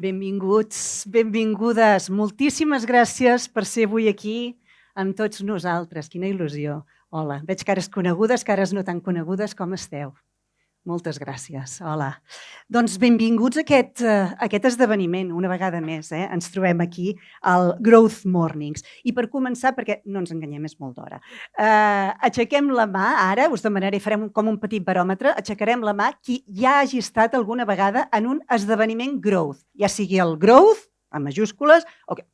Benvinguts, benvingudes. Moltíssimes gràcies per ser avui aquí amb tots nosaltres. Quina il·lusió. Hola, veig cares conegudes, cares no tan conegudes. Com esteu? Moltes gràcies. Hola. Doncs benvinguts a aquest esdeveniment, una vegada més. Ens trobem aquí al Growth Mornings. I per començar, perquè no ens enganyem, és molt d'hora, aixequem la mà, ara us demanaré, farem com un petit baròmetre, aixecarem la mà qui ja hagi estat alguna vegada en un esdeveniment Growth, ja sigui el Growth, en majúscules, o que...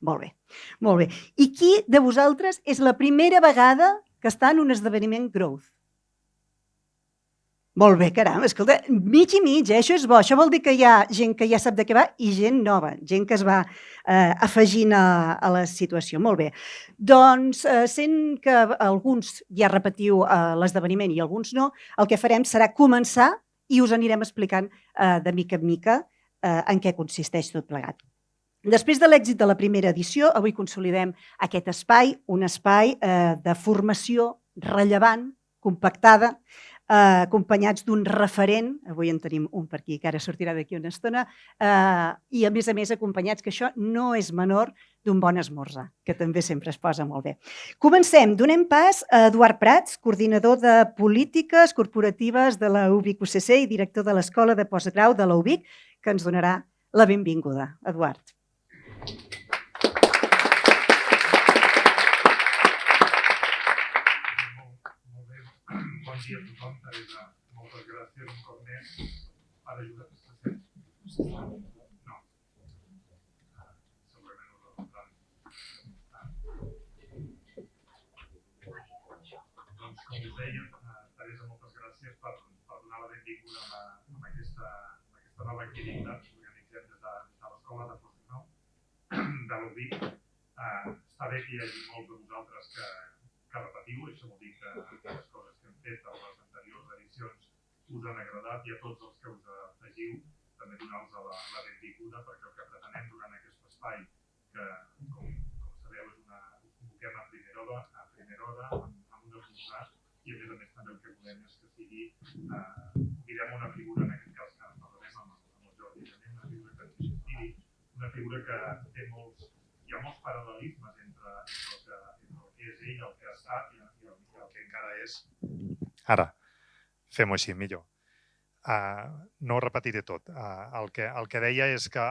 Molt bé, molt bé. I qui de vosaltres és la primera vegada que està en un esdeveniment Growth? Molt bé, caram, escolta, mig i mig, això és bo. Això vol dir que hi ha gent que ja sap de què va i gent nova, gent que es va afegint a la situació. Molt bé. Doncs, sent que alguns ja repetiu l'esdeveniment i alguns no, el que farem serà començar i us anirem explicant de mica en mica en què consisteix tot plegat. Després de l'èxit de la primera edició, avui consolidem aquest espai, un espai de formació rellevant, compactada, acompanyats d'un referent, avui en tenim un per aquí que ara sortirà d'aquí una estona, i a més acompanyats, que això no és menor, d'un bon esmorzar, que també sempre es posa molt bé. Comencem, donem pas a Eduard Prats, coordinador de polítiques corporatives de la UBIC UCC i director de l'Escola de Postgrau de la UBIC, que ens donarà la benvinguda. Eduard. Bon dia a tothom, Teresa. Moltes gràcies un cop més per ajudar a aquesta sessió. No. Segurament us resultaran. Doncs, com us deia, Teresa, moltes gràcies per donar la benvinguda a aquesta nova activitat que organitzem des de l'Escola de Postgrau de l'UBIC. Està bé que hi hagi molts de vosaltres que repetiu, això vol dir que les coses que hem fet a les anteriors edicions us han agradat i a tots els que us afegiu també donar-vos la benvinguda, perquè el que pretenem durant aquest espai, que com sabeu us convoquem a primera hora amb un esmorzar, i a més també el que volem és que sigui, mirem una figura, en aquest cas que parlarem amb el Jordi Jané, una figura que ens inspiri, una figura que té hi ha molts paral·lelismes entre el que és ell, el que ha estat i el que encara és. Ara, fem-ho així, millor. No ho repetiré tot. El que deia és que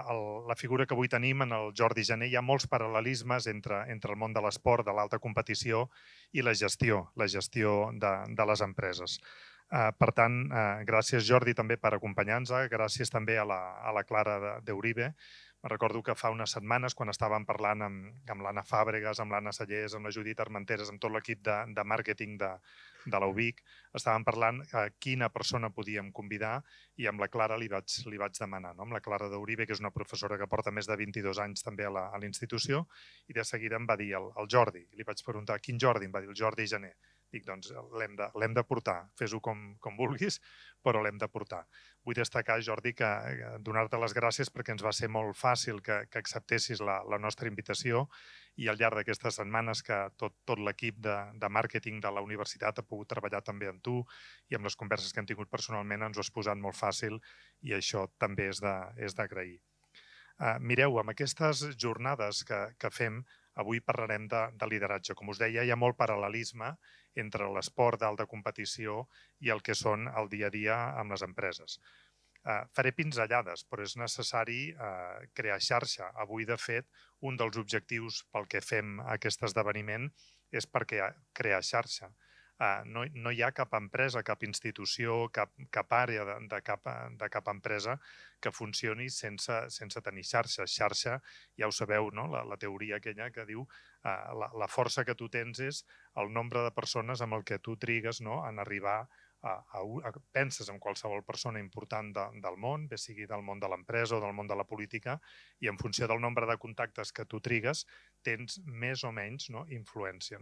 la figura que avui tenim en el Jordi Jané hi ha molts paral·lelismes entre el món de l'esport, de l'alta competició i la gestió de les empreses. Per tant, gràcies Jordi també per acompanyar-nos, gràcies també a la Clara d'Euribe. Me'n recordo que fa unes setmanes, quan estàvem parlant amb l'Anna Fàbregas, amb l'Anna Sallés, amb la Judit Armenteres, amb tot l'equip de màrqueting de la UBIC, estàvem parlant quina persona podíem convidar i amb la Clara li vaig demanar, amb la Clara d'Euribe, que és una professora que porta més de 22 anys també a l'institució, i de seguida em va dir el Jordi. Li vaig preguntar quin Jordi, em va dir el Jordi Jané. Dic, doncs l'hem de portar, fes-ho com vulguis, però l'hem de portar. Vull destacar, Jordi, que donar-te les gràcies perquè ens va ser molt fàcil que acceptessis la nostra invitació i al llarg d'aquestes setmanes que tot l'equip de màrqueting de la universitat ha pogut treballar també amb tu i amb les converses que hem tingut personalment ens ho has posat molt fàcil i això també és d'agrair. Mireu, amb aquestes jornades que fem, avui parlarem de lideratge. Com us deia, hi ha molt paral·lelisme entre l'esport d'alta competició i el que són el dia a dia amb les empreses. Faré pinzellades, però és necessari crear xarxa. Avui, de fet, un dels objectius pel que fem aquest esdeveniment és per crear xarxa. No hi ha cap empresa, cap institució, cap àrea de cap empresa que funcioni sense tenir xarxa. Xarxa, ja ho sabeu, no? La teoria aquella que diu la força que tu tens és el nombre de persones amb el que tu trigues en arribar penses en qualsevol persona important del món, bé sigui del món de l'empresa o del món de la política, i en funció del nombre de contactes que tu trigues tens més o menys influència.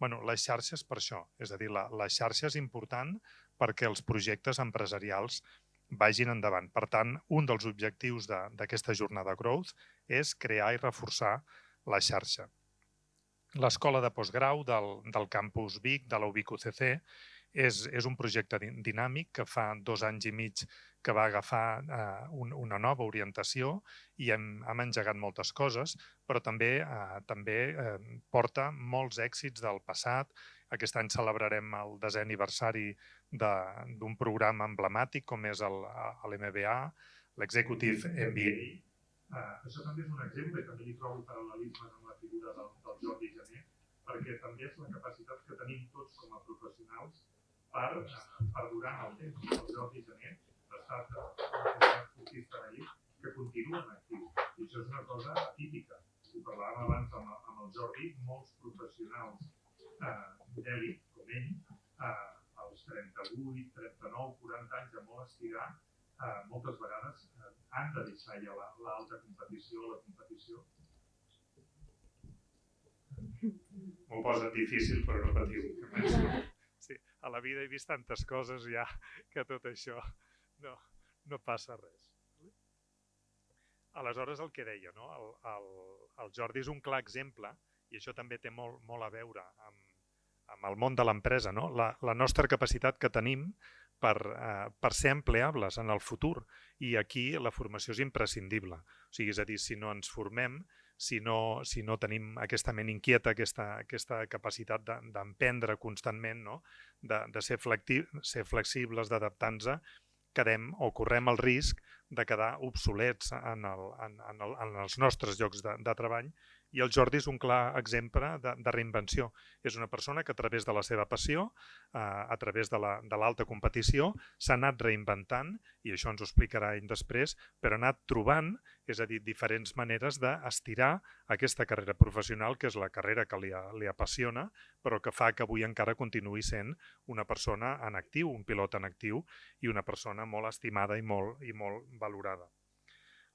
Les xarxes per això, és a dir, la xarxa és important perquè els projectes empresarials vagin endavant. Per tant, un dels objectius d'aquesta jornada Growth és crear i reforçar la xarxa. L'Escola de Postgrau del campus Vic, de la UBIC UCC, És un projecte dinàmic que fa 2 anys i mig que va agafar una nova orientació i hem engegat moltes coses, però també porta molts èxits del passat. Aquest any celebrarem el 10è aniversari d'un programa emblemàtic com és l'MBA, l'Executive MBA. Això també és un exemple i també li trobo paral·lelismes amb la figura del Jordi Jané, perquè també és la capacitat que tenim tots com a professionals per durar en el temps. El Jordi Jané ha estat un esportista d'elit que continua en actiu. I això és una cosa atípica. Ho parlàvem abans amb el Jordi, molts professionals d'elit, com ell, als 38, 39, 40 anys, de molt estirar, moltes vegades han de deixar ja l'alta competició, la competició. M'ho posa difícil, però no patiu. Sí, a la vida he vist tantes coses ja que tot això no passa res. Aleshores, el que deia, no? El Jordi és un clar exemple, i això també té molt a veure amb el món de l'empresa, no? La nostra capacitat que tenim per ser empleables en el futur, i aquí la formació és imprescindible. O sigui, és a dir, si no ens formem, si no tenim aquesta ment inquieta, aquesta capacitat d'emprendre constantment, no? De ser flexibles, d'adaptar-nos, quedem o correm el risc de quedar obsolets en els nostres llocs de treball. I el Jordi és un clar exemple de reinvenció. És una persona que a través de la seva passió, a través de l'alta competició, s'ha anat reinventant, i això ens ho explicarà ell després, però ha anat trobant, és a dir, diferents maneres d'estirar aquesta carrera professional, que és la carrera que li apassiona, però que fa que avui encara continuï sent una persona en actiu, un pilot en actiu, i una persona molt estimada i molt valorada.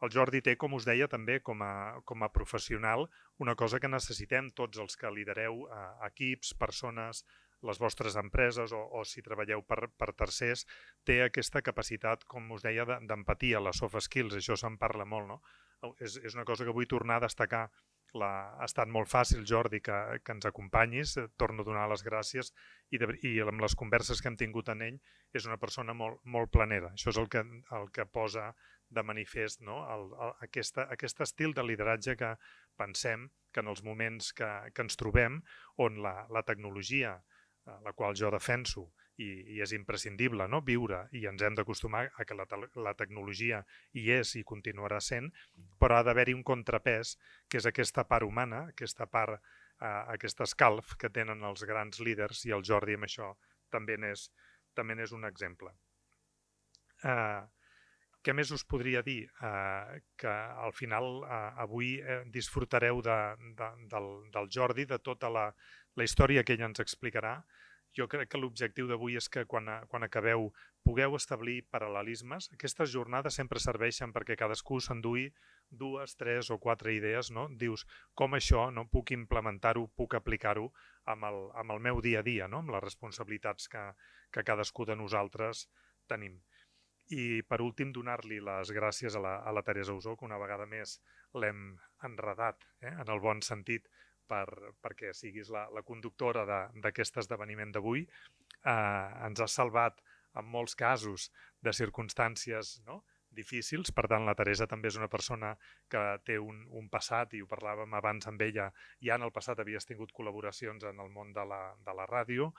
El Jordi té, com us deia, també com a professional una cosa que necessitem tots els que lidereu equips, persones, les vostres empreses o si treballeu per tercers, té aquesta capacitat, com us deia, d'empatia, les soft skills, això se'n parla molt, no? És una cosa que vull tornar a destacar. Ha estat molt fàcil, Jordi, que ens acompanyis, torno a donar les gràcies, i amb les converses que hem tingut en ell és una persona molt planera. Això és el que posa de manifest, no? Aquest estil de lideratge que pensem que en els moments que ens trobem, on la tecnologia, la qual jo defenso, i és imprescindible, no? Viure, i ens hem d'acostumar a que la tecnologia hi és i continuarà sent, però ha d'haver-hi un contrapès, que és aquesta part humana, aquest escalf que tenen els grans líders, i el Jordi amb això també n'és un exemple. Què més us podria dir? Que al final avui disfrutareu del Jordi, de tota la història que ell ens explicarà. Jo crec que l'objectiu d'avui és que quan acabeu pugueu establir paral·lelismes. Aquestes jornades sempre serveixen perquè cadascú s'endugui 2, 3 o 4 idees, no? Dius, com això puc implementar-ho, puc aplicar-ho amb el meu dia a dia, no? Amb les responsabilitats que cadascú de nosaltres tenim. I per últim, donar-li les gràcies a la Teresa Usó, que una vegada més l'hem enredat, en el bon sentit, perquè siguis la conductora d'aquest esdeveniment d'avui. Ens ha salvat en molts casos de circumstàncies difícils, per tant la Teresa també és una persona que té un passat, i ho parlàvem abans amb ella, ja en el passat havies tingut col·laboracions en el món de la ràdio,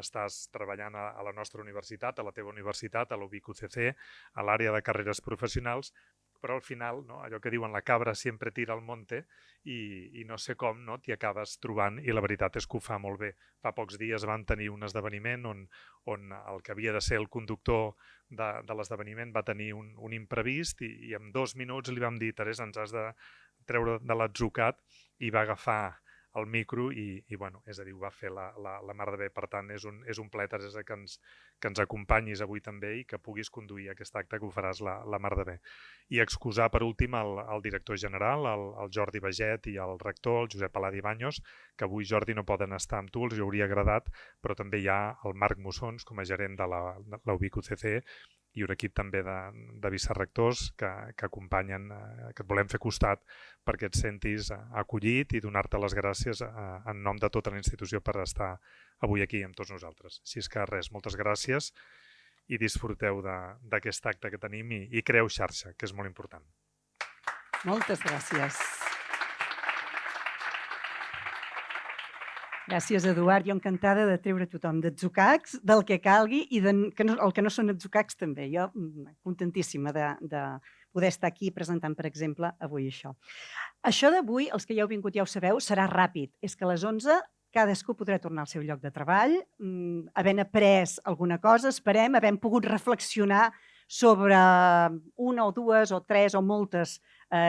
estàs treballant a la nostra universitat, a la teva universitat, a l'UBIC UCC, a l'àrea de carreres professionals, però al final, allò que diuen la cabra sempre tira al monte, i no sé com t'hi acabes trobant, i la veritat és que ho fa molt bé. Fa pocs dies van tenir un esdeveniment on el que havia de ser el conductor de l'esdeveniment va tenir un imprevist, i en 2 minuts li vam dir, Teresa, ens has de treure de l'atzucac, i va agafar el micro i bueno, és a dir, ho va fer la mar de bé. Per tant, és un plaer, Teresa, que ens acompanyis avui també i que puguis conduir aquest acte, que ho faràs la mar de bé. I excusar per últim el director general, el Jordi Baget, i el rector, el Josep Aladi Baños, que avui, Jordi, no poden estar amb tu, els hauria agradat, però també hi ha el Marc Mussons com a gerent de la UBIC UCC, i un equip també de vicerectors que acompanyen, que et volem fer costat perquè et sentis acollit i donar-te les gràcies en nom de tota la institució per estar avui aquí amb tots nosaltres. Així és que res, moltes gràcies i disfruteu d'aquest acte que tenim i creeu xarxa, que és molt important. Moltes gràcies. Gràcies, Eduard. Jo encantada de treure tothom d'atzucacs, del que calgui, i el que no són atzucacs també. Jo contentíssima de poder estar aquí presentant, per exemple, avui això. Això d'avui, els que ja heu vingut ja ho sabeu, serà ràpid. És que a les 11 cadascú podrà tornar al seu lloc de treball, havent après alguna cosa, esperem, havent pogut reflexionar sobre una o dues o tres o moltes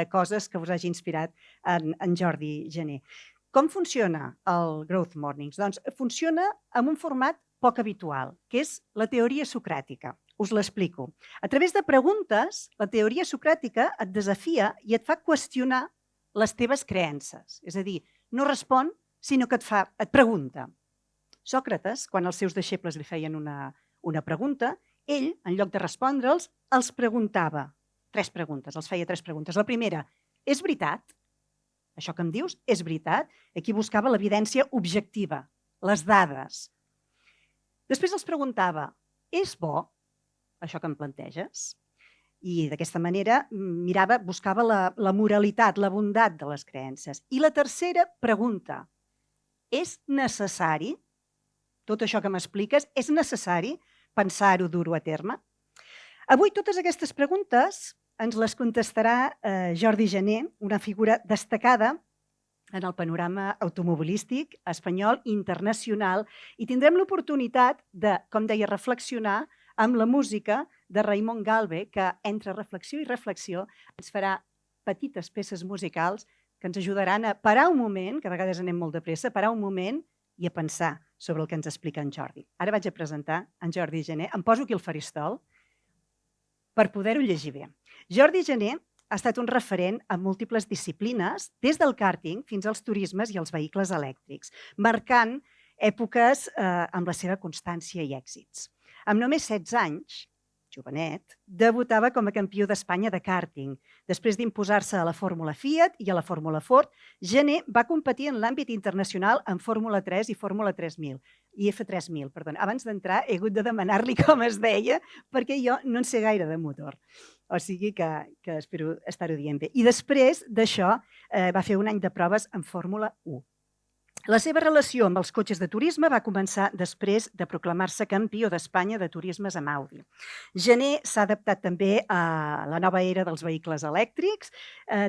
coses que us hagi inspirat en Jordi Jané. Com funciona el Growth Mornings? Doncs funciona amb un format poc habitual, que és la teoria socràtica. Us l'explico. A través de preguntes, la teoria socràtica et desafia i et fa qüestionar les teves creences. És a dir, no respon, sinó que et pregunta. Sòcrates, quan els seus deixebles li feien una pregunta, ell, en lloc de respondre'ls, els preguntava. 3 preguntes, els feia 3 preguntes. La primera, és veritat? Això que em dius és veritat? Aquí buscava l'evidència objectiva, les dades. Després els preguntava, és bo això que em planteges? I d'aquesta manera buscava la moralitat, la bondat de les creences. I la tercera pregunta, és necessari? Tot això que m'expliques, és necessari pensar-ho, dur-ho a terme? Avui totes aquestes preguntes ens les contestarà Jordi Jané, una figura destacada en el panorama automobilístic espanyol i internacional, i tindrem l'oportunitat de, com deia, reflexionar amb la música de Raimon Galve, que entre reflexió i reflexió ens farà petites peces musicals que ens ajudaran a parar un moment, que a vegades anem molt de pressa, parar un moment i a pensar sobre el que ens explica en Jordi. Ara vaig a presentar en Jordi Jané. Em poso aquí al faristol per poder-ho llegir bé. Jordi Jané ha estat un referent en múltiples disciplines, des del kàrting fins als turismes i els vehicles elèctrics, marcant èpoques amb la seva constància i èxits. Amb només 16 anys, jovenet, debutava com a campió d'Espanya de kàrting. Després d'imposar-se a la Fórmula Fiat i a la Fórmula Ford, Jané va competir en l'àmbit internacional en Fórmula 3 i Fórmula 3000. I F3000, perdó. Abans d'entrar he hagut de demanar-li com es deia, perquè jo no en sé gaire de motor. O sigui que espero estar-ho dient bé. I després d'això va fer un any de proves en Fórmula 1. La seva relació amb els cotxes de turisme va començar després de proclamar-se campió d'Espanya de turismes amb Audi. Jané s'ha adaptat també a la nova era dels vehicles elèctrics,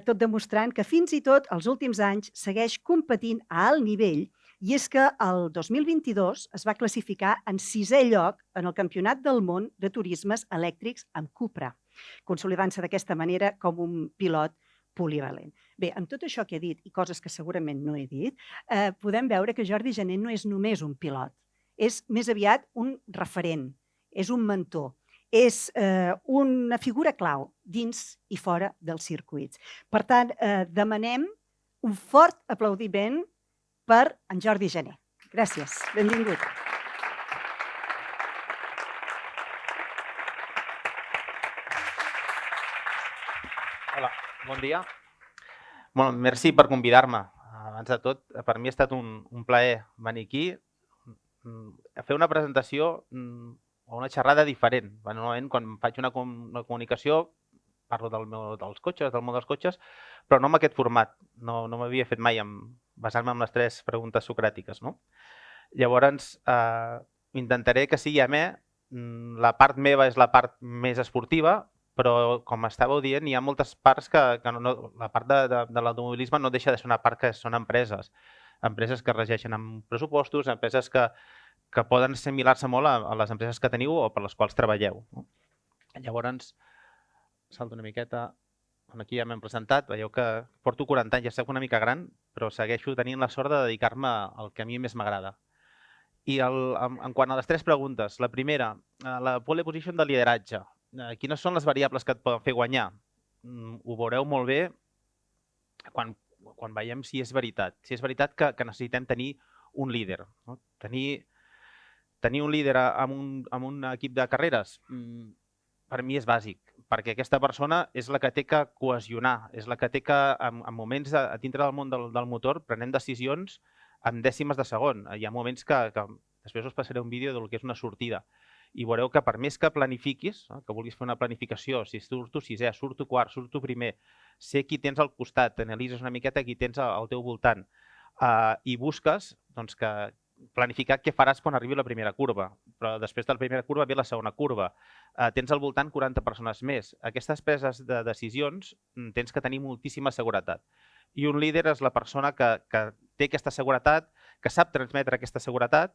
tot demostrant que fins i tot els últims anys segueix competint a alt nivell, i és que el 2022 es va classificar en 6è lloc en el Campionat del món de turismes elèctrics amb Cupra, consolidant-se d'aquesta manera com un pilot polivalent. Bé, amb tot això que he dit i coses que segurament no he dit, podem veure que Jordi Jané no és només un pilot, és més aviat un referent, és un mentor, és una figura clau dins i fora dels circuits. Per tant, demanem un fort aplaudiment per en Jordi Jané. Gràcies, benvingut. Hola, bon dia. Bueno, merci per convidar-me. Abans de tot, per mi ha estat un plaer venir aquí a fer una presentació o una xerrada diferent. Normalment, quan faig una comunicació, parlo dels cotxes, del món dels cotxes, però no amb aquest format. No m'havia fet mai basant-me en les 3 preguntes socràtiques. Llavors, intentaré que sigui amè. La part meva és la part més esportiva, però, com estàveu dient, hi ha moltes parts que la part de l'automobilisme no deixa de ser una part que són empreses. Empreses que regeixen amb pressupostos, empreses que poden assimilar-se molt a les empreses que teniu o per les quals treballeu. Llavors, salto una miqueta. Aquí ja m'hem presentat. Veieu que porto 40 anys, ja soc una mica gran, però segueixo tenint la sort de dedicar-me al que a mi més m'agrada. I en quant a les 3 preguntes, la primera, la pole position de lideratge. Quines són les variables que et poden fer guanyar? Ho veureu molt bé quan veiem si és veritat. Si és veritat que necessitem tenir un líder. Tenir un líder amb un equip de carreres per mi és bàsic, perquè aquesta persona és la que té que cohesionar, és la que té que, en moments a dintre del món del motor, prenem decisions en dècimes de segon. Hi ha moments que després us passaré un vídeo del que és una sortida, i veureu que per més que planifiquis, que vulguis fer una planificació, si surto sisè, surto quart, surto primer, sé qui tens al costat, analitzes una miqueta qui tens al teu voltant, i busques que planificar què faràs quan arribi la primera curva, però després de la primera curva ve la segona curva. Tens al voltant 40 persones més. Aquestes preses de decisions tens que tenir moltíssima seguretat. I un líder és la persona que té aquesta seguretat, que sap transmetre aquesta seguretat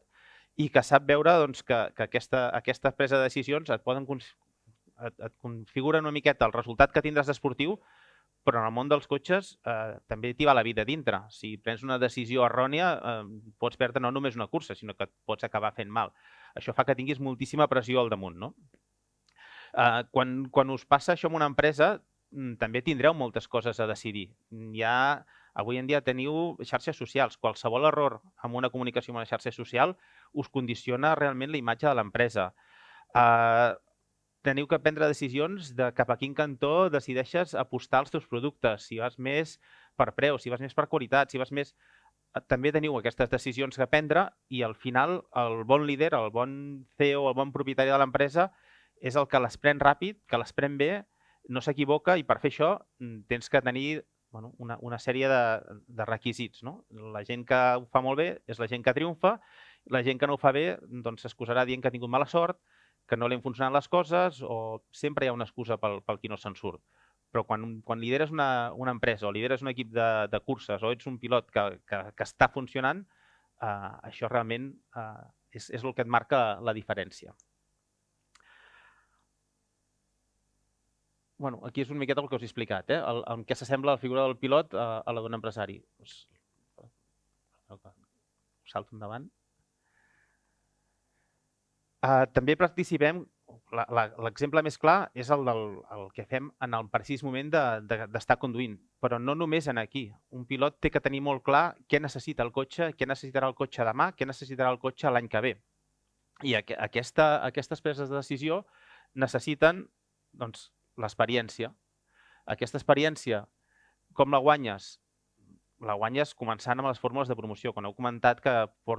i que sap veure que aquesta presa de decisions et configura una miqueta el resultat que tindràs esportiu, però en el món dels cotxes també t'hi va la vida dintre. Si prens una decisió errònia, pots perdre no només una cursa, sinó que et pots acabar fent mal. Això fa que tinguis moltíssima pressió al damunt. Quan us passa això en una empresa, també tindreu moltes coses a decidir. Avui en dia teniu xarxes socials. Qualsevol error en una comunicació en una xarxa social us condiciona realment la imatge de l'empresa. Teniu que prendre decisions de cap a quin cantó decideixes apostar els teus productes, si vas més per preu, si vas més per qualitat, si vas més... També teniu aquestes decisions que prendre i al final el bon líder, el bon CEO, el bon propietari de l'empresa és el que les pren ràpid, que les pren bé, no s'equivoca i per fer això tens que tenir una sèrie de requisits. La gent que ho fa molt bé és la gent que triomfa, la gent que no ho fa bé s'excusarà dient que ha tingut mala sort, que no li han funcionat les coses o sempre hi ha una excusa pel qui no se'n surt. Però quan lideres una empresa o lideres un equip de curses o ets un pilot que està funcionant, això realment és el que et marca la diferència. Aquí és una miqueta el que us he explicat, en què s'assembla la figura del pilot a la d'un empresari. Salto endavant. També participem, l'exemple més clar és el que fem en el precís moment d'estar conduint, però no només aquí. Un pilot té que tenir molt clar què necessita el cotxe, què necessitarà el cotxe demà, què necessitarà el cotxe l'any que ve. I aquestes preses de decisió necessiten l'experiència. Aquesta experiència, com la guanyes? La guanyes començant amb les fórmules de promoció. Quan heu comentat que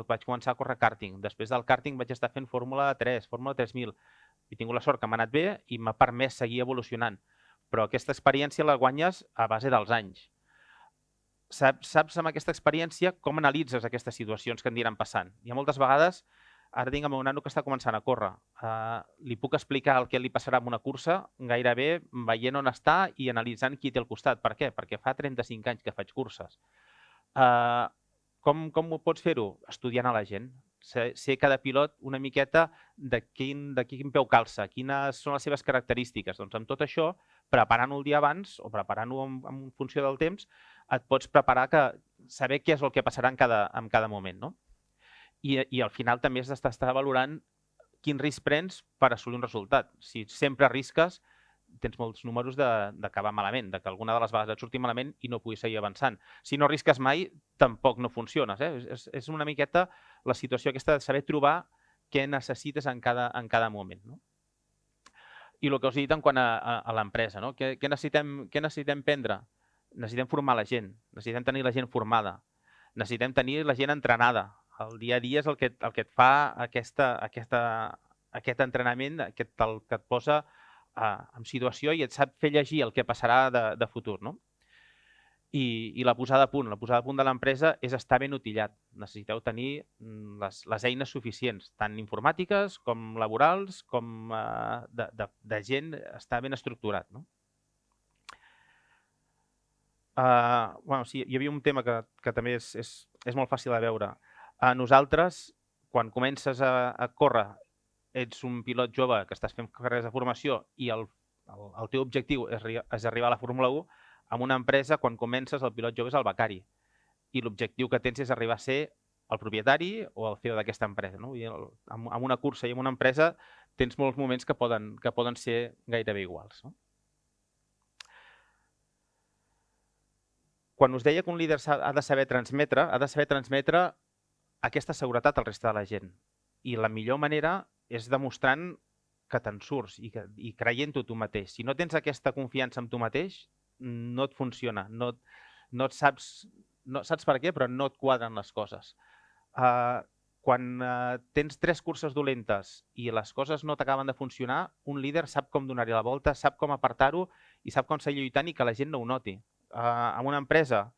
vaig començar a córrer kàrting, després del kàrting vaig estar fent Fórmula 3, Fórmula 3000. He tingut la sort que m'ha anat bé i m'ha permès seguir evolucionant. Però aquesta experiència la guanyes a base dels anys. Saps amb aquesta experiència com analitzes aquestes situacions que aniran passant. Hi ha moltes vegades, ara tinc el meu nano que està començant a córrer. Li puc explicar el que li passarà en una cursa gairebé veient on està i analitzant qui té al costat. Per què? Perquè fa 35 anys que faig curses. Com ho pots fer-ho? Estudiant a la gent. Ser cada pilot una miqueta de quin peu calça, quines són les seves característiques. Doncs amb tot això, preparant-ho el dia abans o preparant-ho en funció del temps, et pots preparar saber què és el que passarà en cada moment. I al final també has d'estar valorant quin risc prens per assolir un resultat. Si sempre arrisques, tens molts números d'acabar malament, que alguna de les vegades et surti malament i no puguis seguir avançant. Si no arrisques mai, tampoc no funciones. És una miqueta la situació aquesta de saber trobar què necessites en cada moment. I el que us he dit en quant a l'empresa, què necessitem prendre? Necessitem formar la gent, necessitem tenir la gent formada, necessitem tenir la gent entrenada. El dia a dia és el que et fa aquest entrenament, que et posa en situació i et sap fer llegir el que passarà de futur. I la posada a punt de l'empresa és estar ben utillat. Necessiteu tenir les eines suficients, tant informàtiques com laborals, com de gent, estar ben estructurat. Sí, hi havia un tema que també és molt fàcil de veure. Nosaltres, quan comences a córrer, ets un pilot jove que estàs fent carreres de formació i el teu objectiu és arribar a la Fórmula 1, en una empresa, quan comences, el pilot jove és el becari. I l'objectiu que tens és arribar a ser el propietari o el CEO d'aquesta empresa. En una cursa i en una empresa tens molts moments que poden ser gairebé iguals. Quan us deia que un líder ha de saber transmetre aquesta seguretat al resta de la gent. I la millor manera és demostrant que te'n surts i creient-ho tu mateix. Si no tens aquesta confiança en tu mateix, no et funciona. No et saps per què, però no et quadren les coses. Quan tens 3 curses dolentes i les coses no t'acaben de funcionar, un líder sap com donar-hi la volta, sap com apartar-ho i sap com seguir lluitant i que la gent no ho noti. En una empresa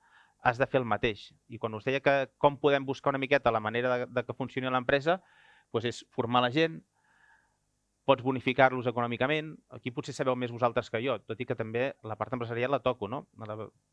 has de fer el mateix. I quan us deia que com podem buscar una miqueta la manera de que funcioni l'empresa, doncs és formar la gent, pots bonificar-los econòmicament, aquí potser sabeu més vosaltres que jo, tot i que també la part empresarial la toco, no?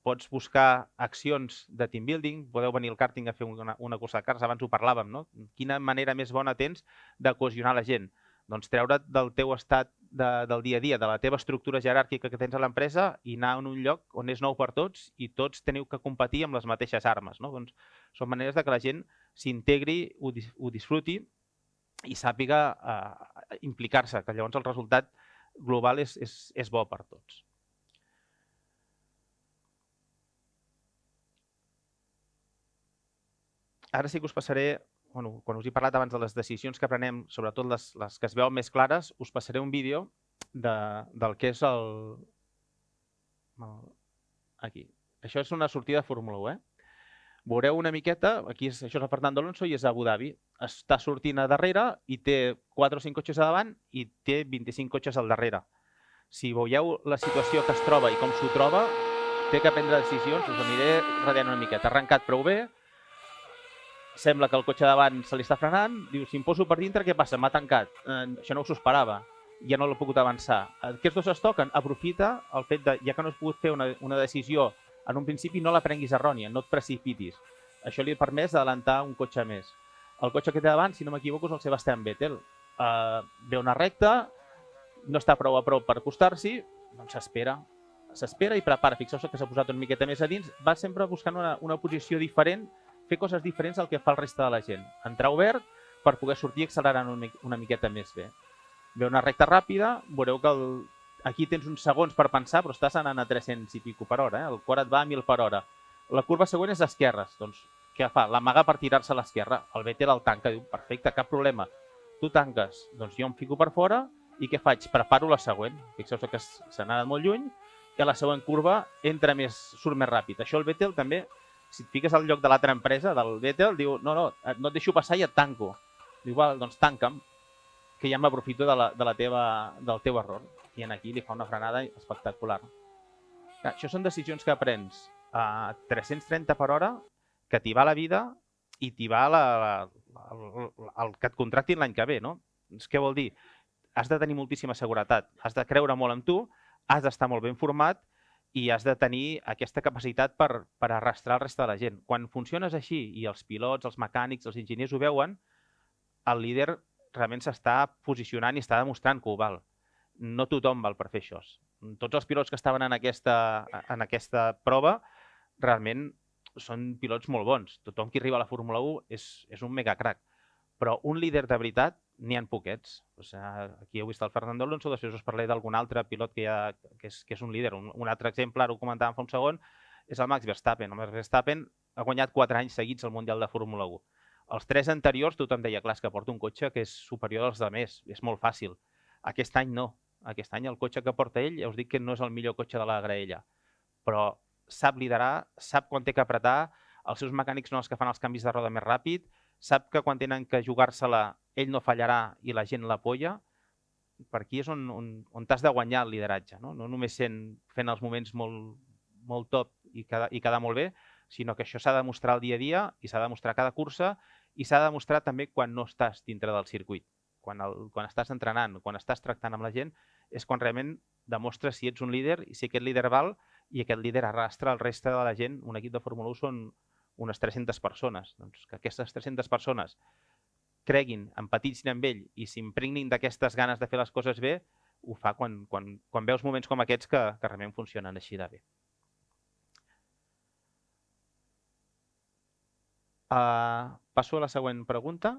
Pots buscar accions de team building, podeu venir al karting a fer una cursa de karts, abans ho parlàvem, no? Quina manera més bona tens de cohesionar la gent? Doncs treure't del teu estat del dia a dia, de la teva estructura jeràrquica que tens a l'empresa i anar en un lloc on és nou per tots i tots teniu que competir amb les mateixes armes, no? Doncs són maneres de que la gent s'integri, ho disfruti i sàpiga implicar-se, que llavors el resultat global és bo per tots. Ara sí que us passaré, quan us he parlat abans de les decisions que prenem, sobretot les que es veuen més clares, us passaré un vídeo del que és aquí. Això és una sortida de Fórmula 1, Veureu una miqueta, aquí això és el Fernando Alonso i és a Abu Dhabi. Està sortint a darrere i té 4 o 5 cotxes a davant i té 25 cotxes al darrere. Si veieu la situació que es troba i com s'ho troba, té que prendre decisions, us aniré radiant una miqueta. Ha arrencat prou bé, sembla que el cotxe davant se li està frenant, diu, si em poso per dintre, què passa? M'ha tancat. Això no s'ho esperava, ja no l'he pogut avançar. Aquests dos es toquen, aprofita el fet de, ja que no has pogut fer una decisió en un principi, no la prenguis errònia, no et precipitis. Això li ha permès d'adelantar un cotxe més. El cotxe que té davant, si no m'equivoco, és el Sebastian Vettel. Ve una recta, no està prou a prop per acostar-s'hi, doncs s'espera i prepara. Fixeu-vos que s'ha posat una miqueta més a dins, va sempre buscant una posició diferent, fer coses diferents del que fa el reste de la gent. Entrar obert per poder sortir accelerant una miqueta més bé. Ve una recta ràpida, veureu que aquí tens uns segons per pensar, però estàs anant a 300 i pico per hora, el quart et va a 1000 per hora. La curva següent és d'esquerres, doncs què fa? L'amaga per tirar-se a l'esquerra. El Vettel el tanca, diu, perfecte, cap problema. Tu tanques, doncs jo em fico per fora i què faig? Preparo la següent. Fixeu-vos que s'ha anat molt lluny, que la següent curva surt més ràpid. Això el Vettel també, si et fiques al lloc de l'altra empresa, del Vettel, diu, no et deixo passar i et tanco. Diu, doncs tanca'm, que ja m'aprofito del teu error. I aquí li fa una frenada espectacular. Això són decisions que prens a 330 per hora, que t'hi va la vida i t'hi va el que et contractin l'any que ve. No? Què vol dir? Has de tenir moltíssima seguretat, has de creure molt en tu, has d'estar molt ben format i has de tenir aquesta capacitat per arrastrar el reste de la gent. Quan funciones així i els pilots, els mecànics, els enginyers ho veuen, el líder realment s'està posicionant i està demostrant que ho val. No tothom val per fer això. Tots els pilots que estaven en aquesta prova realment són pilots molt bons. Tothom que arriba a la Fórmula 1 és un mega crack. Però un líder de veritat n'hi ha poquets. Aquí heu vist el Fernando Alonso, després us parlaré d'algun altre pilot que és un líder. Un altre exemple, ara ho comentàvem fa un segon, és el Max Verstappen. El Max Verstappen ha guanyat 4 anys seguits al Mundial de Fórmula 1. Els 3 anteriors tothom deia, clar, que porta un cotxe que és superior als altres, és molt fàcil. Aquest any no. Aquest any el cotxe que porta ell, ja us dic que no és el millor cotxe de la graella, però sap liderar, sap quan té que apretar, els seus mecànics són els que fan els canvis de roda més ràpid, sap que quan tenen que jugar-se-la ell no fallarà i la gent l'apoya. Per aquí és on t'has de guanyar el lideratge, no només fent els moments molt top i quedar molt bé, sinó que això s'ha de demostrar el dia a dia i s'ha de demostrar cada cursa i s'ha de demostrar també quan no estàs dintre del circuit. Quan estàs entrenant, quan estàs tractant amb la gent, és quan realment demostres si ets un líder i si aquest líder val i aquest líder arrastra el reste de la gent. Un equip de Fórmula 1 són unes 300 persones. Doncs que aquestes 300 persones creguin, empatitzin amb ell i s'impregnin d'aquestes ganes de fer les coses bé, ho fa quan veus moments com aquests que realment funcionen així de bé. Passo a la següent pregunta.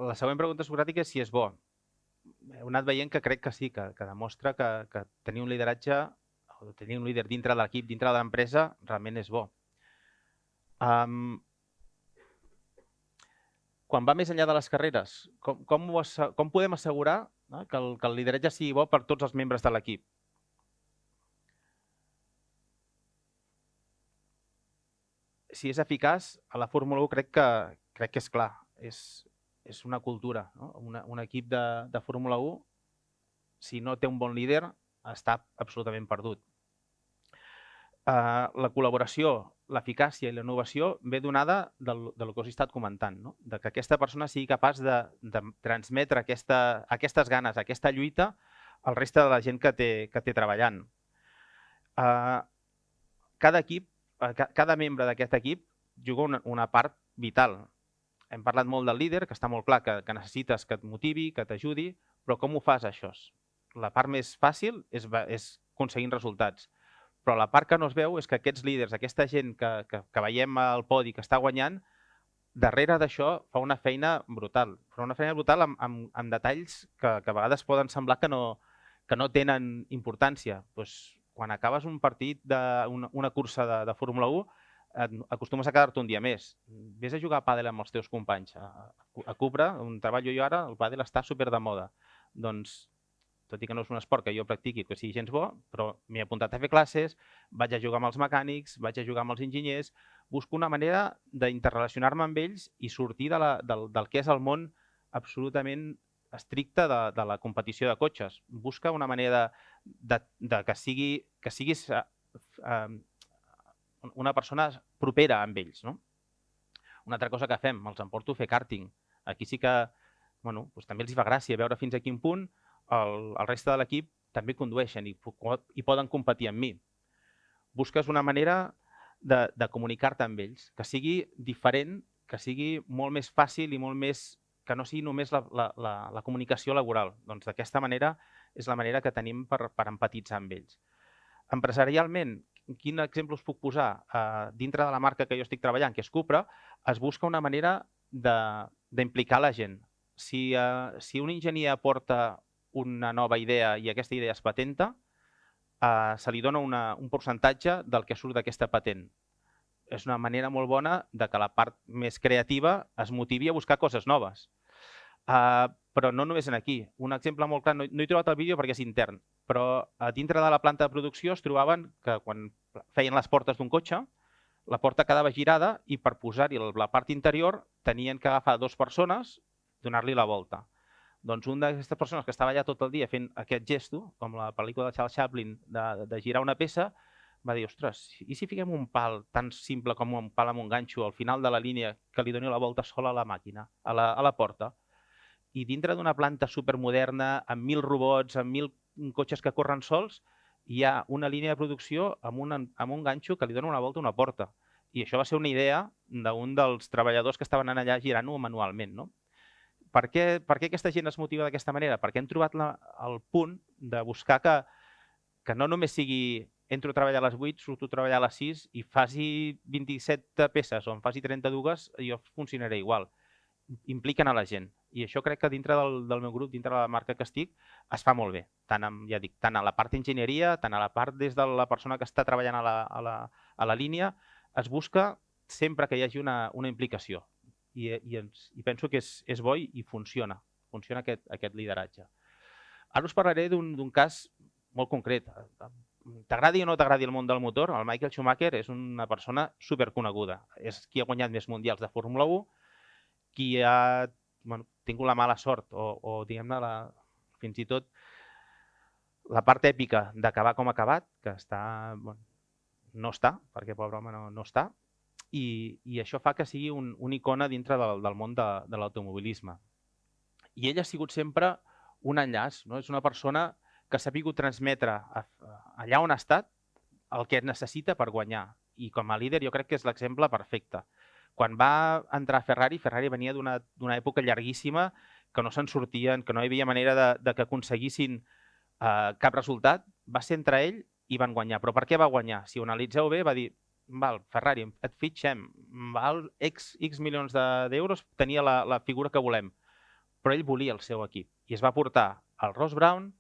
La següent pregunta socràtica és si és bo. Heu anat veient que crec que sí, que demostra que tenir un lideratge o tenir un líder dintre de l'equip, dintre de l'empresa, realment és bo. Quan va més enllà de les carreres, com podem assegurar que el lideratge sigui bo per tots els membres de l'equip? Si és eficaç, a la Fórmula 1 crec que és clar, és una cultura. No? Un equip de Fórmula 1, si no té un bon líder, està absolutament perdut. La col·laboració, l'eficàcia i la innovació ve donada del que us he estat comentant, no? De que aquesta persona sigui capaç de transmetre aquestes ganes, aquesta lluita al reste de la gent que té treballant. Cada membre d'aquest equip juga una part vital. Hem parlat molt del líder, que està molt clar que necessites que et motivi, que t'ajudi, però com ho fas això? La part més fàcil és aconseguint resultats. Però la part que no es veu és que aquests líders, aquesta gent que veiem al podi que està guanyant, darrere d'això fa una feina brutal. Fa una feina brutal amb detalls que a vegades poden semblar que no tenen importància. Quan acabes un partit d'una cursa de Fórmula 1, acostumes a quedar-te un dia més. Vés a jugar a pàdel amb els teus companys. A Cupra, on treballo jo ara, el pàdel està super de moda. Doncs, tot i que no és un esport que jo practiqui que sigui gens bo, però m'he apuntat a fer classes, vaig a jugar amb els mecànics, vaig a jugar amb els enginyers, busco una manera d'interrelacionar-me amb ells i sortir del que és el món absolutament estricte de la competició de cotxes. Busca una manera que siguis una persona propera amb ells. No? Una altra cosa que fem, els emporto a fer karting. Aquí sí que també els fa gràcia veure fins a quin punt el reste de l'equip també condueixen i poden competir amb mi. Busques una manera de comunicar-te amb ells, que sigui diferent, que sigui molt més fàcil i molt més que no sigui només la comunicació laboral. Doncs d'aquesta manera és la manera que tenim per empatitzar amb ells. Empresarialment, quin exemple us puc posar? Dintre de la marca que jo estic treballant, que és Cupra, es busca una manera d'implicar la gent. Si un enginyer aporta una nova idea i aquesta idea es patenta, se li dona un percentatge del que surt d'aquesta patent. És una manera molt bona de que la part més creativa es motivi a buscar coses noves. Però no només aquí. Un exemple molt clar, no he trobat el vídeo perquè és intern, però a dintre de la planta de producció es trobaven que quan feien les portes d'un cotxe, la porta quedava girada i per posar-hi la part interior tenien que agafar 2 persones i donar-li la volta. Doncs una d'aquestes persones que estava allà tot el dia fent aquest gesto, com la pel·lícula de Charles Chaplin de girar una peça, va dir, ostres, i si fiquem un pal tan simple com un pal amb un ganxo al final de la línia que li doni la volta sola a la màquina, a la porta? I dintre d'una planta supermoderna, amb 1.000 robots, amb 1.000 cotxes que corren sols, hi ha una línia de producció amb un ganxo que li dona una volta a una porta. I això va ser una idea d'un dels treballadors que estaven allà girant-ho manualment. No? Per què aquesta gent es motiva d'aquesta manera? Perquè hem trobat el punt de buscar que no només sigui entro a treballar a les 8, surto a treballar a les 6 i faci 27 peces o en faci 32, jo funcionaré igual. Impliquen a la gent. I això crec que dintre del meu grup, dintre de la marca que estic, es fa molt bé. Tant a la part d'enginyeria, tant a la part des de la persona que està treballant a la línia, es busca sempre que hi hagi una implicació. I penso que és bo i funciona aquest lideratge. Ara us parlaré d'un cas molt concret. T'agradi o no t'agradi el món del motor, el Michael Schumacher és una persona superconeguda. És qui ha guanyat més mundials de Fórmula 1, qui ha tingut la mala sort o diguem-ne, fins i tot la part èpica d'acabar com ha acabat, que no està, perquè pobre home no està, i això fa que sigui una icona dintre del món de l'automobilisme. I ell ha sigut sempre un enllaç, no? És una persona que s'ha pogut transmetre allà on ha estat el que necessita per guanyar. I com a líder jo crec que és l'exemple perfecte. Quan va entrar a Ferrari venia d'una època llarguíssima que no se'n sortien, que no hi havia manera de que aconseguissin cap resultat. Va ser entre ell i van guanyar. Però per què va guanyar? Si ho analitzeu bé, va dir, val, Ferrari, et fitxem, val X milions d'euros, tenia la figura que volem. però ell volia el seu equip i es va portar el Ross Brown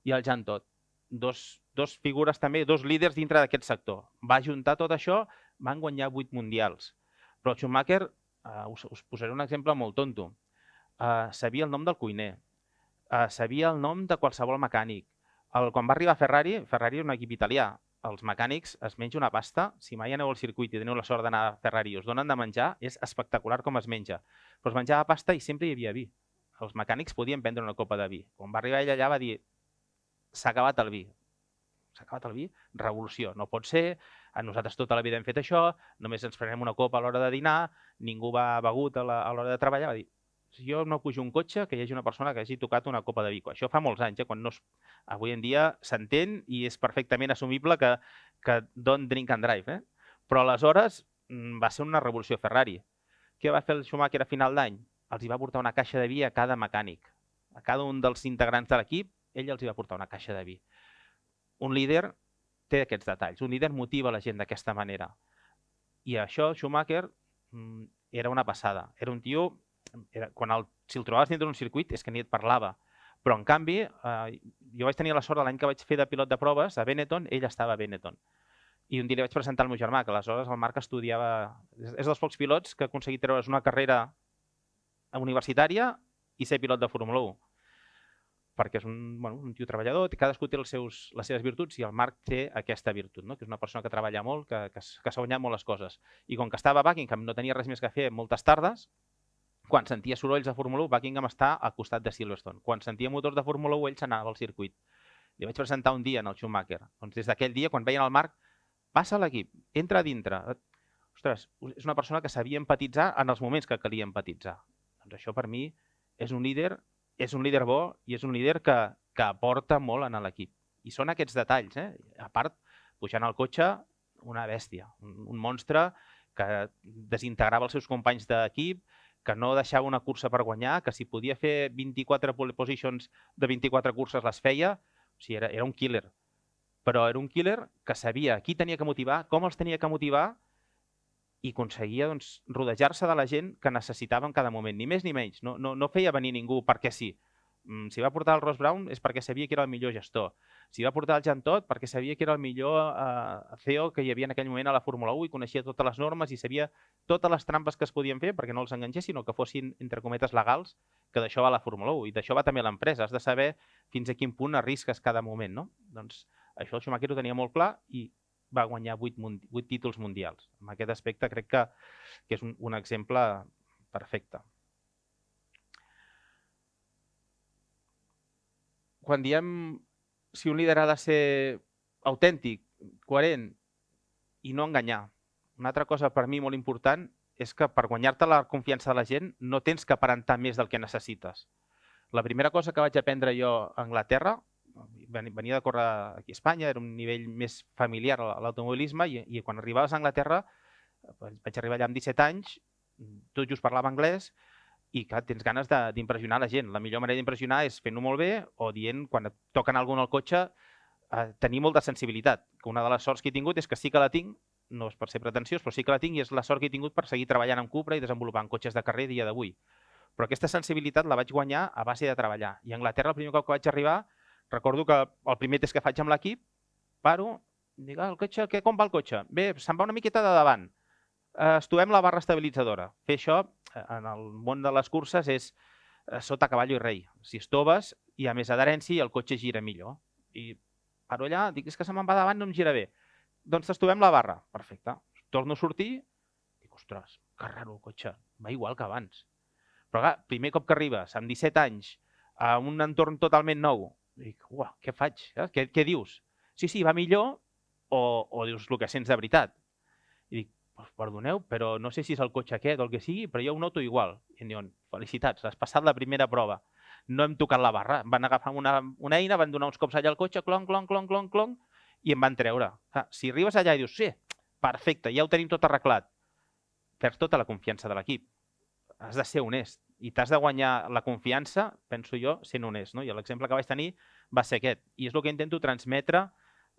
i el Jean Todt, dos figures també, dos líders dintre d'aquest sector. Va juntar tot això, van guanyar 8 mundials. Però el Schumacher, us posaré un exemple molt tonto, sabia el nom del cuiner, sabia el nom de qualsevol mecànic. Quan va arribar a Ferrari era un equip italià, els mecànics es menja una pasta, si mai aneu al circuit i teniu la sort d'anar a Ferrari i us donen de menjar, és espectacular com es menja. Però es menjava pasta i sempre hi havia vi. Els mecànics podien prendre una copa de vi. Quan va arribar ell allà va dir, s'ha acabat el vi. S'ha acabat el vi? Revolució. No pot ser, nosaltres tota la vida hem fet això, només ens prenem una copa a l'hora de dinar, ningú va begut a l'hora de treballar. Va dir, jo no pujo un cotxe que hi hagi una persona que hagi tocat una copa de vi. Això fa molts anys, quan no avui en dia s'entén i és perfectament assumible que don't drink and drive. Però aleshores va ser una revolució Ferrari. Què va fer el Schumacher a final d'any? Els hi va portar una caixa de vi a cada mecànic. A cada un dels integrants de l'equip, ell els hi va portar una caixa de vi. Un líder té aquests detalls, un líder motiva la gent d'aquesta manera. I això, Schumacher, era una passada. Era un tio, si el trobaves dintre d'un circuit és que ni et parlava. Però en canvi, jo vaig tenir la sort l'any que vaig fer de pilot de proves a Benetton, ell estava a Benetton. I un dia li vaig presentar al meu germà, que aleshores el Marc estudiava... És dels pocs pilots que ha aconseguit treure's una carrera universitària i ser pilot de Fórmula 1. Perquè és un tio treballador, cadascú té les seves virtuts i el Marc té aquesta virtut, que és una persona que treballa molt, que s'ha guanyat molt les coses. I com que estava a Buckingham, no tenia res més que fer moltes tardes, quan sentia sorolls de Fórmula 1, Buckingham està al costat de Silverstone. Quan sentia motors de Fórmula 1, ell s'anava al circuit. Li vaig presentar un dia en el Schumacher. Doncs des d'aquell dia, quan veien el Marc, passa a l'equip, entra a dintre. Ostres, és una persona que sabia empatitzar en els moments que calia empatitzar. Doncs això per mi és un líder bo i és un líder que aporta molt en l'equip. I són aquests detalls. A part, pujant al cotxe, una bèstia, un monstre que desintegrava els seus companys d'equip, que no deixava una cursa per guanyar, que si podia fer 24 pole positions de 24 curses les feia. O sigui, era un killer. Però era un killer que sabia qui tenia que motivar, com els tenia que motivar i aconseguia rodejar-se de la gent que necessitava en cada moment, ni més ni menys. No feia venir ningú perquè sí. Si va portar el Ross Brown és perquè sabia que era el millor gestor. Si va portar el Jean Todt perquè sabia que era el millor CEO que hi havia en aquell moment a la Fórmula 1 i coneixia totes les normes i sabia totes les trampes que es podien fer perquè no els enganxessin o que fossin, entre cometes, legals, que d'això va la Fórmula 1 i d'això va també l'empresa. Has de saber fins a quin punt arrisques cada moment. Doncs això el Schumacher ho tenia molt clar i va guanyar 8 títols mundials. En aquest aspecte crec que és un exemple perfecte. Quan diem si un líder ha de ser autèntic, coherent i no enganyar, una altra cosa per mi molt important és que per guanyar-te la confiança de la gent no tens que aparentar més del que necessites. La primera cosa que vaig aprendre jo a Anglaterra, venia de córrer aquí a Espanya, era un nivell més familiar a l'automobilisme i quan arribaves a Anglaterra, vaig arribar allà amb 17 anys, tot just parlava anglès i clar, tens ganes d'impressionar la gent. La millor manera d'impressionar és fent-ho molt bé o dient, quan et toquen algú en el cotxe, tenir molta sensibilitat. Que una de les sorts que he tingut és que sí que la tinc, no és per ser pretensiós, però sí que la tinc i és la sort que he tingut per seguir treballant amb Cupra i desenvolupant cotxes de carrer dia d'avui. Però aquesta sensibilitat la vaig guanyar a base de treballar. I a Anglaterra, el primer cop que vaig arribar, recordo que el primer test que faig amb l'equip, paro, dic, el cotxe, com va el cotxe? Bé, se'n va una miqueta de davant. Estovem la barra estabilitzadora. Fer això, en el món de les curses, és sota cavall i rei. Si estoves, hi ha més adherència i el cotxe gira millor. I paro allà, dic, és que se me'n va davant, no em gira bé. Doncs t'estovem la barra. Perfecte. Torno a sortir, dic, ostres, que raro el cotxe, va igual que abans. Però clar, primer cop que arribes, amb 17 anys, a un entorn totalment nou, dic, uah, què faig? Què dius? Sí, va millor o dius el que sents de veritat? I dic, perdoneu, però no sé si és el cotxe aquest o el que sigui, però jo ho noto igual. I em diuen, felicitats, has passat la primera prova. No hem tocat la barra. Van agafar una eina, van donar uns cops allà al cotxe, clonc, clonc, clonc, clonc, clonc, i em van treure. Si arribes allà i dius, sí, perfecte, ja ho tenim tot arreglat, perds tota la confiança de l'equip. Has de ser honest i t'has de guanyar la confiança, penso jo, sent honest. I l'exemple que vaig tenir va ser aquest. I és el que intento transmetre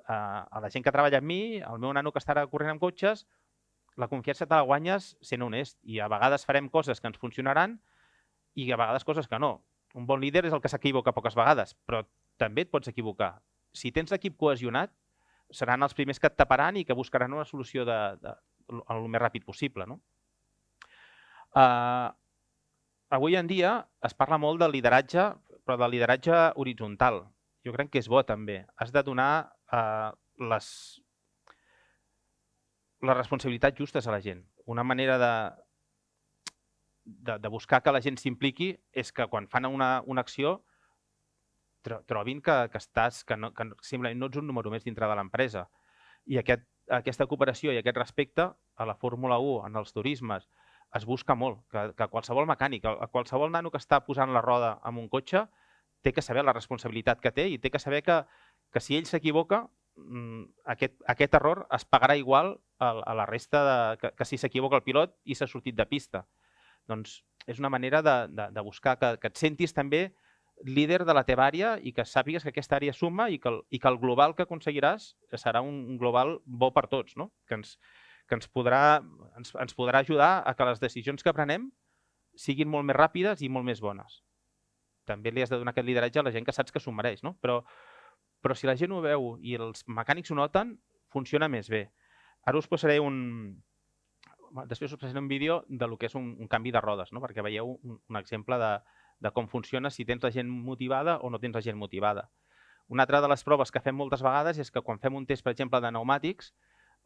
a la gent que treballa amb mi, al meu nano que estarà corrent amb cotxes. La confiança te la guanyes sent honest i a vegades farem coses que ens funcionaran i a vegades coses que no. Un bon líder és el que s'equivoca poques vegades, però també et pots equivocar. Si tens l'equip cohesionat, seran els primers que et taparan i que buscaran una solució el més ràpid possible. No? Avui en dia es parla molt del lideratge, però del lideratge horitzontal. Jo crec que és bo també. Has de donar les responsabilitats justes a la gent. Una manera de buscar que la gent s'impliqui és que quan fan una acció trobin que simplement no ets un número més dintre de l'empresa. I aquesta cooperació i aquest respecte a la Fórmula 1, en els turismes, es busca molt. Que qualsevol mecànic, qualsevol nano que està posant la roda en un cotxe, té que saber la responsabilitat que té i té que saber que si ell s'equivoca, aquest error es pagarà igual a la resta que si s'equivoca el pilot i s'ha sortit de pista. Doncs és una manera de buscar que et sentis també líder de la teva àrea i que sàpigues que aquesta àrea suma i que el global que aconseguiràs serà un global bo per tots, no? Que ens podrà ajudar a que les decisions que prenem siguin molt més ràpides i molt més bones. També li has de donar aquest lideratge a la gent que saps que s'ho mereix, no? Però si la gent ho veu i els mecànics ho noten, funciona més bé. Ara us posaré després us passaré un vídeo del que és un canvi de rodes, no? Perquè veieu un exemple de com funciona si tens la gent motivada o no tens la gent motivada. Una altra de les proves que fem moltes vegades és que quan fem un test, per exemple, de pneumàtics,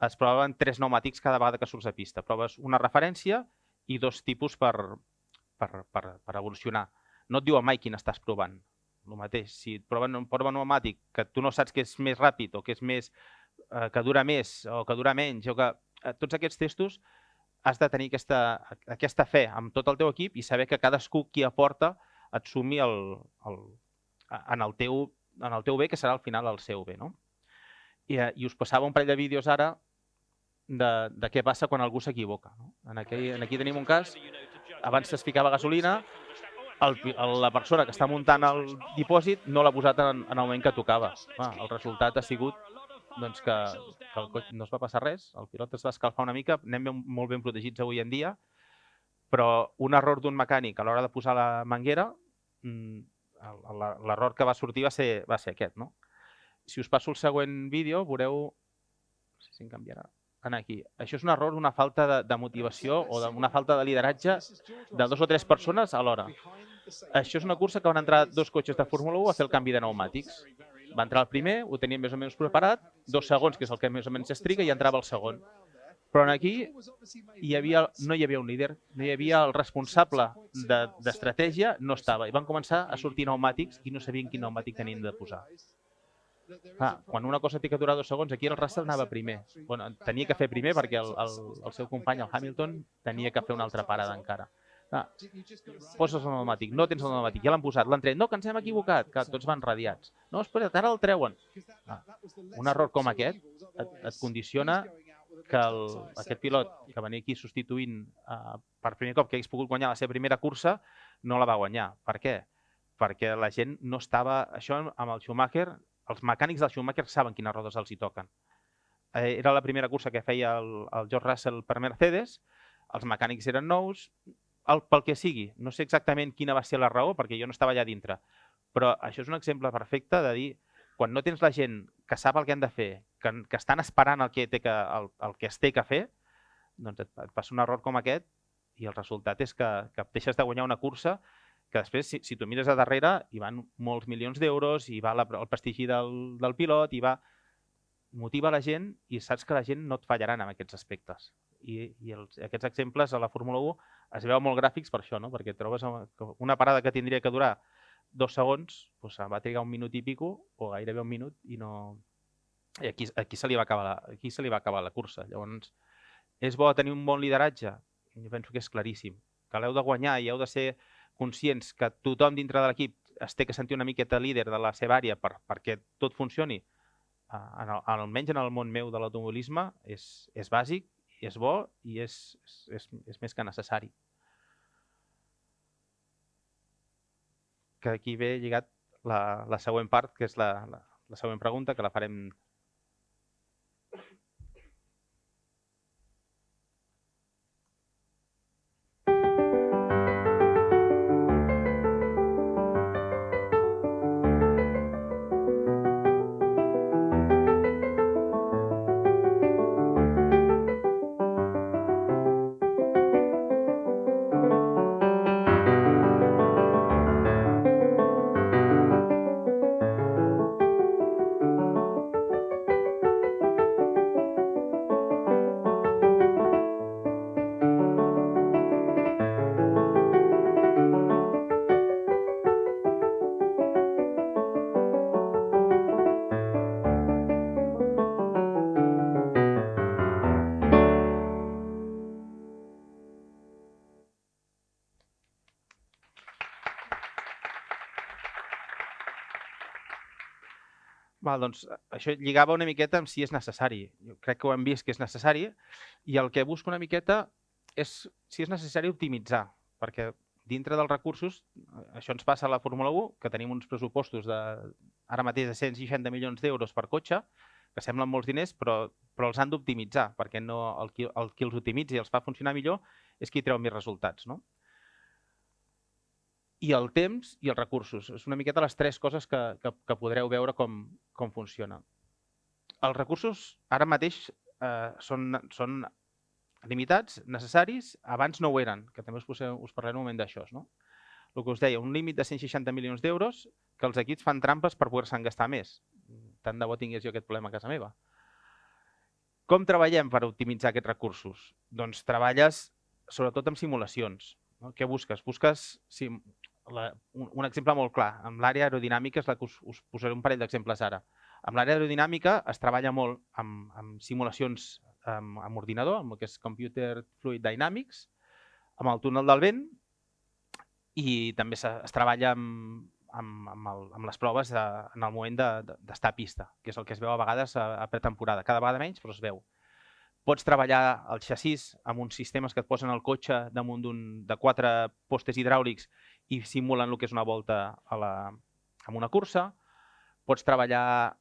es proven 3 pneumàtics cada vegada que surts a pista. Proves una referència i 2 tipus per evolucionar. No et diuen mai quin estàs provant. El mateix, si et proven un pneumàtic que tu no saps que és més ràpid o que és més que dura més o que dura menys, o que tots aquests testos has de tenir aquesta fe amb tot el teu equip i saber que cadascú qui aporta et sumi en el teu bé, que serà al final el seu bé. No? I us passava un parell de vídeos ara de què passa quan algú s'equivoca. No? Aquí tenim un cas, abans es ficava gasolina, la persona que està muntant el dipòsit no l'ha posat en el moment que tocava. El resultat ha sigut que el cotxe no es va passar res, el pilot es va escalfar una mica, anem molt ben protegits avui en dia, però un error d'un mecànic a l'hora de posar la manguera, l'error que va sortir va ser aquest. No? Si us passo el següent vídeo, veureu, no sé si em canviarà, aquí. Això és un error, una falta de motivació o una falta de lideratge de 2 o 3 persones alhora. Això és una cursa que van entrar 2 cotxes de Fórmula 1 a fer el canvi de pneumàtics. Va entrar el primer, ho tenien més o menys preparat, 2 segons, que és el que més o menys es triga, i entrava el segon. Però aquí no hi havia un líder, no hi havia el responsable d'estratègia, no estava. I van començar a sortir pneumàtics i no sabien quin pneumàtic tenien de posar. Quan una cosa té que durar 2 segons, aquí el Russell anava primer. Tenia que fer primer perquè el seu company, el Hamilton, tenia que fer una altra parada encara. Poses el pneumàtic, no tens el pneumàtic, ja l'han posat, l'han tret, no, que ens hem equivocat, que tots van radiats. No, espera't, ara el treuen. Un error com aquest et condiciona que aquest pilot que venia aquí substituint per primer cop que hagués pogut guanyar la seva primera cursa, no la va guanyar. Per què? Perquè la gent no estava... Això amb el Schumacher, els mecànics del Schumacher saben quines rodes els hi toquen. Era la primera cursa que feia el George Russell per Mercedes, els mecànics eren nous, pel que sigui. No sé exactament quina va ser la raó, perquè jo no estava allà dintre. Però això és un exemple perfecte de dir, quan no tens la gent que sap el que han de fer, que estan esperant el que es té que fer, doncs et passa un error com aquest i el resultat és que deixes de guanyar una cursa que després, si tu mires a darrere, hi van molts milions d'euros, hi va el prestigi del pilot, motiva la gent i saps que la gent no et fallaran en aquests aspectes. I aquests exemples a la Fórmula 1 es veuen molt gràfics per això, no? Perquè trobes una parada que tindria que durar 2 segons, doncs va trigar 1 minut i pico, o gairebé 1 minut, i aquí se li va acabar la cursa. Llavors, és bo tenir un bon lideratge? Jo penso que és claríssim. Que l'heu de guanyar i heu de ser conscients que tothom dintre de l'equip es té que sentir una miqueta líder de la seva àrea perquè tot funcioni, almenys en el món meu de l'automobilisme, és bàsic, és bo i és més que necessari. Que aquí ve lligat la següent part, que és la següent pregunta, que la farem... Val, doncs això lligava una miqueta amb si és necessari. Jo crec que ho hem vist que és necessari i el que busco una miqueta és si és necessari optimitzar, perquè dintre dels recursos, això ens passa a la Fórmula 1, que tenim uns pressupostos ara mateix de 160 milions d'euros per cotxe, que semblen molts diners, però els han d'optimitzar, perquè el qui els optimitza i els fa funcionar millor és qui treu més resultats. No? I el temps i els recursos. És una miqueta les tres coses que podreu veure com funciona. Els recursos ara mateix són limitats, necessaris, abans no ho eren, que també us parlaré un moment d'això. No? El que us deia, un límit de 160 milions d'euros que els equips fan trampes per poder-se'n gastar més. Tant de bo tingués jo aquest problema a casa meva. Com treballem per optimitzar aquests recursos? Doncs treballes sobretot amb simulacions. No? Què busques? Busques un exemple molt clar. Amb l'àrea aerodinàmica és la que us posaré un parell d'exemples ara. Amb l'àrea aerodinàmica es treballa molt amb simulacions amb ordinador, amb el que és Computer Fluid Dynamics, amb el túnel del vent i també es treballa amb les proves en el moment d'estar a pista, que és el que es veu a vegades a pretemporada. Cada vegada menys, però es veu. Pots treballar el xassís amb uns sistemes que et posen el cotxe damunt de 4 postes hidràulics i simulen el que és una volta en una cursa. Pots treballar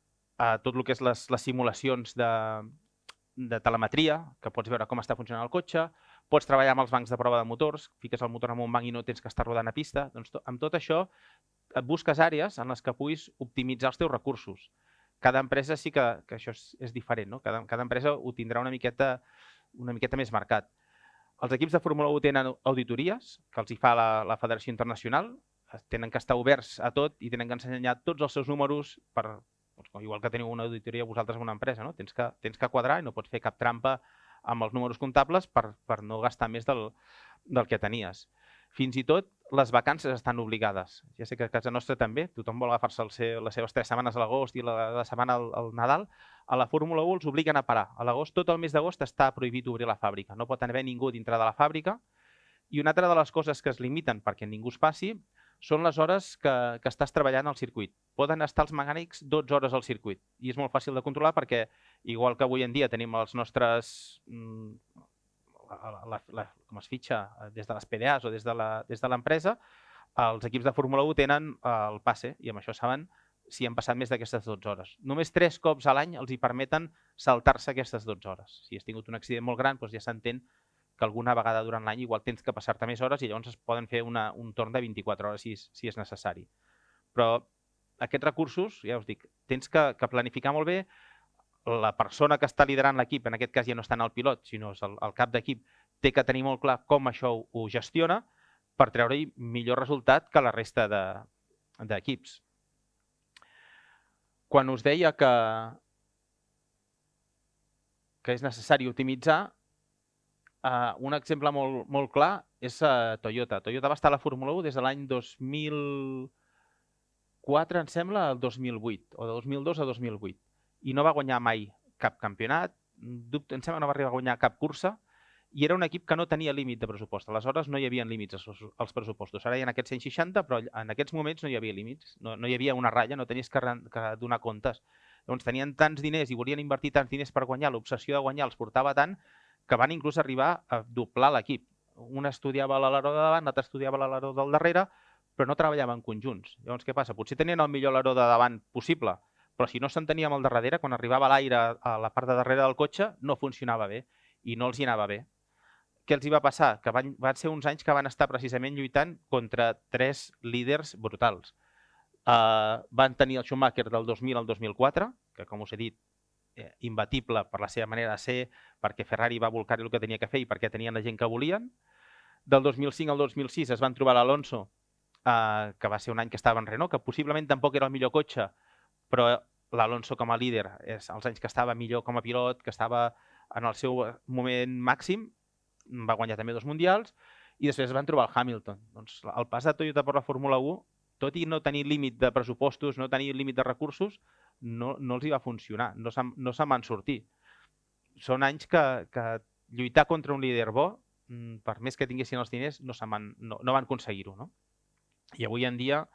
tot el que és les simulacions de telemetria, que pots veure com està funcionant el cotxe. Pots treballar amb els bancs de prova de motors, fiques el motor en un banc i no tens que estar rodant a pista. Doncs amb tot això et busques àrees en les que puguis optimitzar els teus recursos. Cada empresa sí que això és diferent, no? Cada empresa ho tindrà una miqueta més marcat. Els equips de Fórmula 1 tenen auditories que els hi fa la Federació Internacional, tenen que estar oberts a tot i tenen que ensenyar tots els seus números, igual que teniu una auditoria vosaltres en una empresa, no? Tens que quadrar i no pots fer cap trampa amb els números comptables per no gastar més del que tenies. Fins i tot les vacances estan obligades. Ja sé que a casa nostra també, tothom vol agafar-se les seves 3 setmanes a l'agost i la setmana al Nadal. A la Fórmula 1 els obliguen a parar. A l'agost, tot el mes d'agost està prohibit obrir la fàbrica. No pot haver ningú dintre de la fàbrica. I una altra de les coses que es limiten perquè ningú es passi són les hores que estàs treballant al circuit. Poden estar els mecànics 12 hores al circuit. I és molt fàcil de controlar perquè, igual que avui en dia tenim els nostres... com es fitxa des de les PDAs o des de l'empresa, els equips de Fórmula 1 tenen el passe i amb això saben si han passat més d'aquestes 12 hores. Només 3 cops a l'any els hi permeten saltar-se aquestes 12 hores. Si has tingut un accident molt gran, doncs ja s'entén que alguna vegada durant l'any igual tens que passar-te més hores i llavors es poden fer un torn de 24 hores si és necessari. Però aquests recursos, ja us dic, tens que planificar molt bé. La persona que està liderant l'equip, en aquest cas ja no està en el pilot, sinó és el cap d'equip, té que tenir molt clar com això ho gestiona per treure-hi millor resultat que la resta d'equips. Quan us deia que és necessari optimitzar, un exemple molt clar és Toyota. Toyota va estar a la Fórmula 1 des de l'any 2004, em sembla, al 2008, o de 2002 a 2008. I no va guanyar mai cap campionat, em sembla que no va arribar a guanyar cap cursa, i era un equip que no tenia límit de pressupost. Aleshores no hi havia límits als pressupostos. Ara hi ha aquests 160, però en aquests moments no hi havia límits. No hi havia una ratlla, no tenies que donar comptes. Llavors tenien tants diners i volien invertir tants diners per guanyar, l'obsessió de guanyar els portava tant que van inclús arribar a doblar l'equip. Un estudiava l'aleró de davant, l'altre estudiava l'aleró del darrere, però no treballaven conjunts. Llavors què passa? Potser tenien el millor aleró de davant possible, però si no s'entenia amb el darrere, quan arribava l'aire a la part de darrere del cotxe, no funcionava bé i no els hi anava bé. Què els hi va passar? Que van ser uns anys que van estar precisament lluitant contra 3 líders brutals. Van tenir el Schumacher del 2000 al 2004, que com us he dit, imbatible per la seva manera de ser, perquè Ferrari va volcar-hi el que tenia que fer i perquè tenien la gent que volien. Del 2005 al 2006 es van trobar l'Alonso, que va ser un any que estava en Renault, que possiblement tampoc era el millor cotxe, però l'Alonso com a líder, els anys que estava millor com a pilot, que estava en el seu moment màxim, va guanyar també 2 mundials, i després es van trobar el Hamilton. Doncs el pas de Toyota per la Fórmula 1, tot i no tenir límit de pressupostos, no tenir límit de recursos, no els hi va funcionar, no se'n van sortir. Són anys que lluitar contra un líder bo, per més que tinguessin els diners, no van aconseguir-ho. No? I avui en dia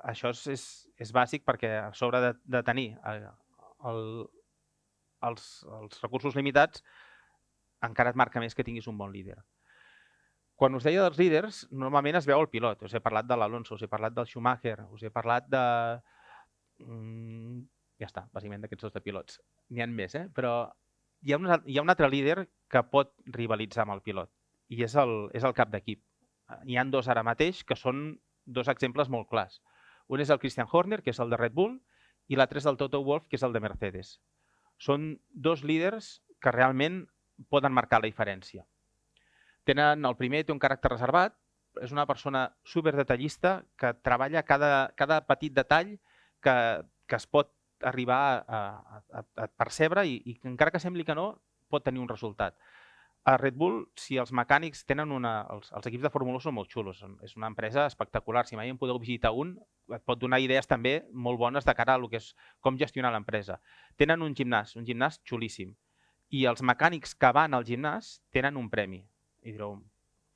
això és bàsic perquè a sobre de tenir els recursos limitats encara et marca més que tinguis un bon líder. Quan us deia dels líders, normalment es veu el pilot. Us he parlat de l'Alonso, us he parlat del Schumacher, us he parlat de... Ja està, bàsicament d'aquests dos de pilots. N'hi ha més, però hi ha un altre líder que pot rivalitzar amb el pilot i és el cap d'equip. N'hi ha dos ara mateix que són dos exemples molt clars. Un és el Christian Horner, que és el de Red Bull, i l'altre és el Toto Wolff, que és el de Mercedes. Són dos líders que realment poden marcar la diferència. El primer té un caràcter reservat, és una persona superdetallista que treballa cada petit detall que es pot arribar a percebre i encara que sembli que no, pot tenir un resultat. A Red Bull, si els mecànics tenen els equips de Fórmula 1 són molt xulos, és una empresa espectacular. Si mai en podeu visitar un, et pot donar idees també molt bones de cara a que és com gestionar l'empresa. Tenen un gimnàs xulíssim, i els mecànics que van al gimnàs tenen un premi. I direu,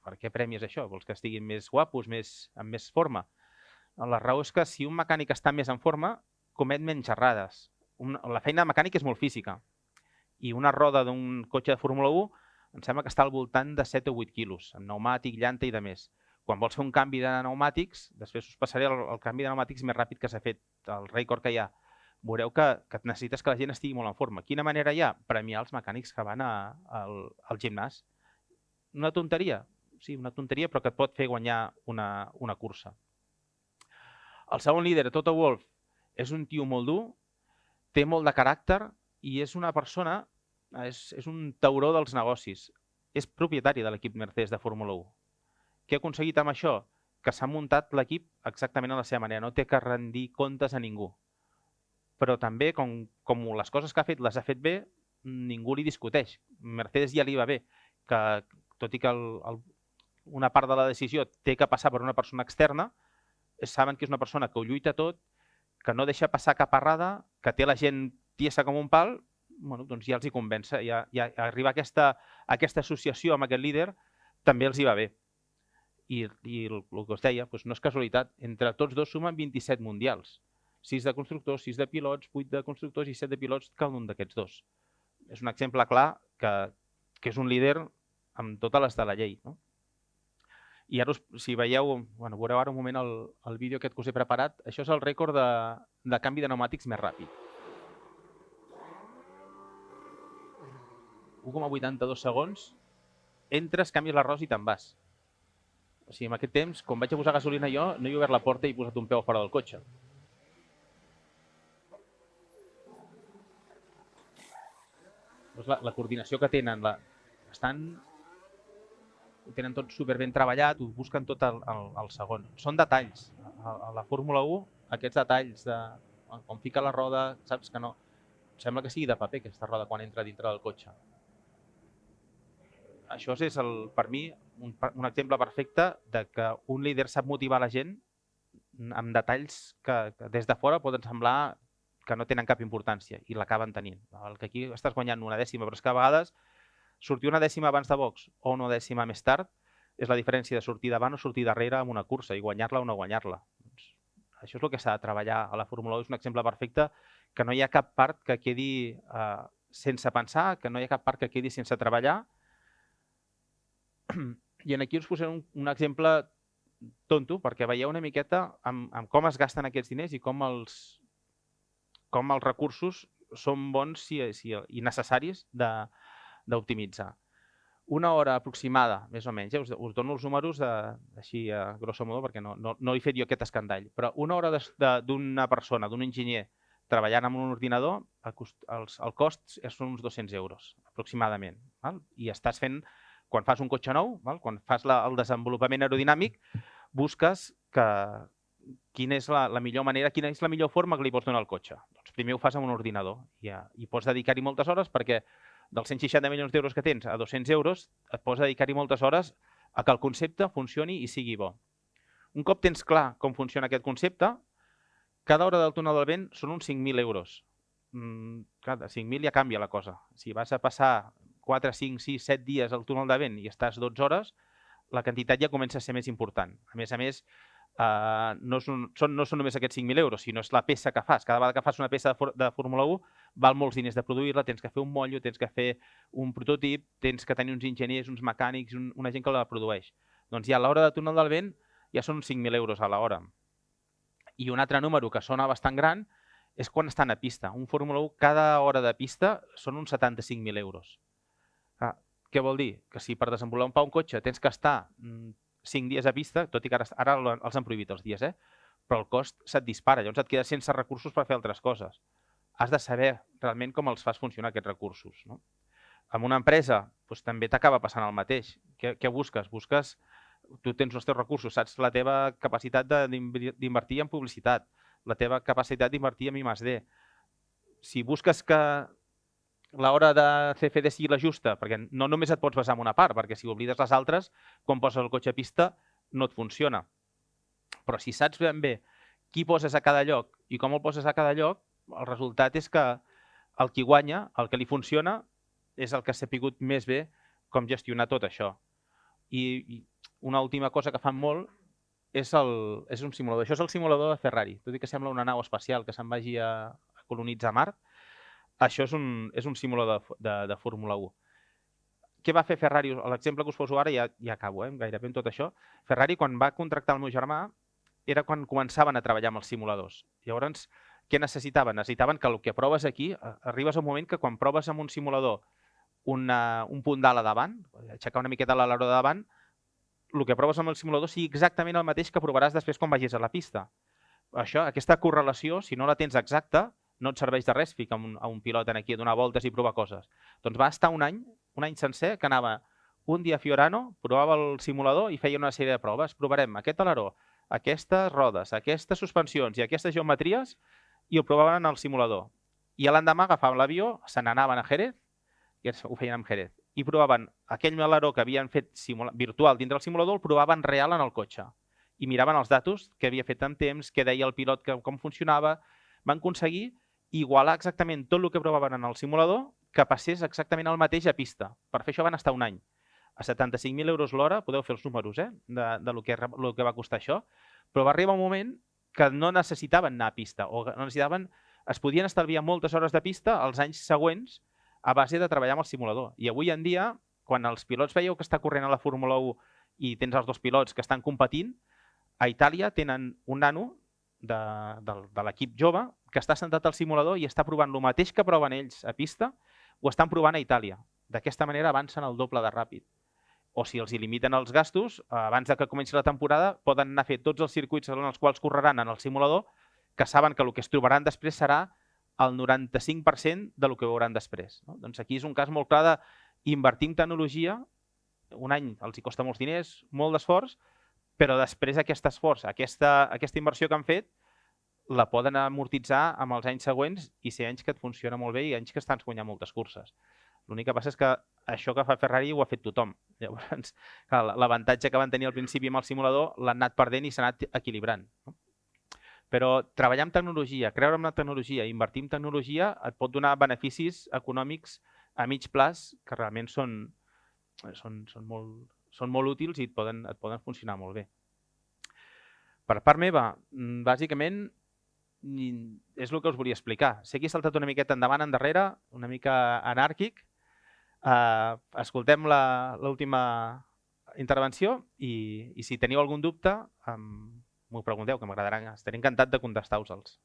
per què premi és això? Vols que estiguin més guapos, amb més forma? La raó és que si un mecànic està més en forma, comet menys errades. La feina de mecànic és molt física i una roda d'un cotxe de Fórmula 1 em sembla que està al voltant de 7 o 8 quilos, amb pneumàtic, llanta i de més. Quan vols fer un canvi de pneumàtics, després us passaré el canvi de pneumàtics més ràpid que s'ha fet, el rècord que hi ha. Veureu que necessites que la gent estigui molt en forma. Quina manera hi ha? Premiar els mecànics que van al gimnàs. Una tonteria? Sí, una tonteria, però que et pot fer guanyar una cursa. El segon líder, Toto Wolff, és un tio molt dur, té molt de caràcter i és una persona, és un tauró dels negocis. És propietari de l'equip Mercedes de Fórmula 1. Què ha aconseguit amb això? Que s'ha muntat l'equip exactament a la seva manera, no té que rendir comptes a ningú. Però també, com les coses que ha fet les ha fet bé, ningú li discuteix. Mercedes ja li va bé, que tot i que una part de la decisió té que passar per una persona externa, saben que és una persona que ho lluita tot, que no deixa passar cap errada, que té la gent tiesa com un pal, doncs ja els hi convença. I arribar a aquesta associació amb aquest líder també els hi va bé. I el que us deia, no és casualitat, entre tots dos sumen 27 mundials. 6 de constructors, 6 de pilots, 8 de constructors i 7 de pilots cada un d'aquests dos. És un exemple clar que és un líder amb totes les de la llei. I ara, si veieu, veureu ara un moment el vídeo aquest que us he preparat, això és el rècord de canvi de pneumàtics més ràpid. 1,82 segons, entres, canvies l'arròs i te'n vas. O sigui, en aquest temps, quan vaig a posar gasolina jo, no he obert la porta i he posat un peu fora del cotxe. La coordinació que tenen, ho tenen tot superben treballat, ho busquen tot al segon. Són detalls. A la Fórmula 1, aquests detalls de com fica la roda, saps que no... Sembla que sigui de paper aquesta roda quan entra dintre del cotxe. Això és, per mi, un exemple perfecte de que un líder sap motivar la gent amb detalls que des de fora poden semblar que no tenen cap importància i l'acaben tenint. El que aquí estàs guanyant una dècima, però és que a vegades sortir una dècima abans de box o una dècima més tard és la diferència de sortir davant o sortir darrere en una cursa i guanyar-la o no guanyar-la. Això és el que s'ha de treballar a la Fórmula 1, és un exemple perfecte que no hi ha cap part que quedi sense pensar, que no hi ha cap part que quedi sense treballar. I aquí us posaré un exemple tonto perquè veieu una miqueta amb com es gasten aquests diners i com els recursos són bons i necessaris d'optimitzar. Una hora aproximada, més o menys, us dono els números així a grosso modo perquè no he fet jo aquest escandall, però una hora d'una persona, d'un enginyer, treballant amb un ordinador, el cost són uns 200 euros, aproximadament. I estàs fent, quan fas un cotxe nou, quan fas el desenvolupament aerodinàmic, busques quina és la millor manera, quina és la millor forma que li pots donar al cotxe. Doncs primer ho fas amb un ordinador i pots dedicar-hi moltes hores perquè dels 160 milions d'euros que tens a 200 euros et pots dedicar-hi moltes hores a que el concepte funcioni i sigui bo. Un cop tens clar com funciona aquest concepte, cada hora del túnel del vent són uns 5.000 euros. Clar, de 5.000 ja canvia la cosa. Si vas a passar 4, 5, 6, 7 dies al túnel de vent i estàs 12 hores, la quantitat ja comença a ser més important. A més, no són només aquests 5.000 euros, sinó és la peça que fas. Cada vegada que fas una peça de Fórmula 1 val molts diners de produir-la, tens que fer un motllo, tens que fer un prototip, tens que tenir uns enginyers, uns mecànics, una gent que la produeix. Doncs ja a l'hora de túnel del vent ja són 5.000 euros a l'hora. I un altre número que sona bastant gran és quan estan a pista. Un Fórmula 1, cada hora de pista són uns 75.000 euros. Què vol dir? Que si per desenvolupar un cotxe tens que estar 5 dies a pista, tot i que ara els han prohibit els dies, però el cost se't dispara, llavors et quedes sense recursos per fer altres coses. Has de saber realment com els fas funcionar aquests recursos. No? En una empresa també t'acaba passant el mateix. Què busques? Tu tens els teus recursos, saps la teva capacitat d'invertir en publicitat, la teva capacitat d'invertir en I+D. Si busques que l'hora de CFD sigui la justa, perquè no només et pots basar en una part, perquè si oblides les altres, quan poses el cotxe a pista no et funciona. Però si saps ben bé qui poses a cada lloc i com el poses a cada lloc, el resultat és que el qui guanya, el que li funciona, és el que s'ha sabut més bé com gestionar tot això. I una última cosa que fan molt és un simulador. Això és el simulador de Ferrari, tot i que sembla una nau espacial que se'n vagi a colonitzar Mart. Això és un simulador de Fórmula 1. Què va fer Ferrari? L'exemple que us poso ara, ja acabo, gairebé amb tot això. Ferrari, quan va contractar el meu germà, era quan començaven a treballar amb els simuladors. Llavors, què necessitaven? Necessitaven que el que proves aquí, arribes a un moment que quan proves amb un simulador un punt d'ala davant, aixecar una miqueta l'aleró de davant, el que proves amb el simulador sigui exactament el mateix que provaràs després quan vagis a la pista. Aquesta correlació, si no la tens exacta, no et serveix de res ficar a un pilot aquí a donar voltes i provar coses. Doncs va estar un any sencer, que anava un dia a Fiorano, provava el simulador i feia una sèrie de proves. Provarem aquest aleró, aquestes rodes, aquestes suspensions i aquestes geometries i ho provaven en el simulador. I l'endemà agafaven l'avió, se n'anaven a Jerez, i ho feien amb Jerez, i provaven aquell aleró que havien fet virtual dintre el simulador, el provaven real en el cotxe. I miraven els datos que havia fet en temps, què deia el pilot, com funcionava. Van aconseguir igualar exactament tot el que provaven en el simulador que passés exactament el mateix a pista. Per fer això van estar un any. A 75.000 euros l'hora, podeu fer els números del que va costar això, però va arribar un moment que no necessitaven anar a pista, o es podien estalviar moltes hores de pista els anys següents a base de treballar amb el simulador. I avui en dia, quan els pilots veieu que està corrent a la Fórmula 1 i tens els dos pilots que estan competint, a Itàlia tenen un nano de l'equip jove que està sentat al simulador i està provant el mateix que proven ells a pista, ho estan provant a Itàlia. D'aquesta manera avancen el doble de ràpid. O si els limiten els gastos, abans que comenci la temporada poden anar a fer tots els circuits en els quals correran en el simulador, que saben que el que es trobaran després serà el 95% del que veuran després. Doncs aquí és un cas molt clar d'invertir en tecnologia, un any els hi costa molts diners, molt d'esforç, però després aquest esforç, aquesta inversió que han fet, la poden amortitzar amb els anys següents i ser anys que et funciona molt bé i anys que estan guanyant moltes curses. L'únic que passa és que això que fa Ferrari ho ha fet tothom. Llavors, l'avantatge que van tenir al principi amb el simulador l'han anat perdent i s'ha anat equilibrant. Però treballar amb tecnologia, creure en la tecnologia, invertir en tecnologia et pot donar beneficis econòmics a mig plaç que realment són molt útils i et poden funcionar molt bé. Per part meva, bàsicament, és el que us volia explicar. Sé que he saltat una miqueta endavant, endarrere, una mica anàrquic. Escoltem l'última intervenció i si teniu algun dubte, m'ho pregunteu, que m'agradarà. Estaré encantat de contestar-vos-els.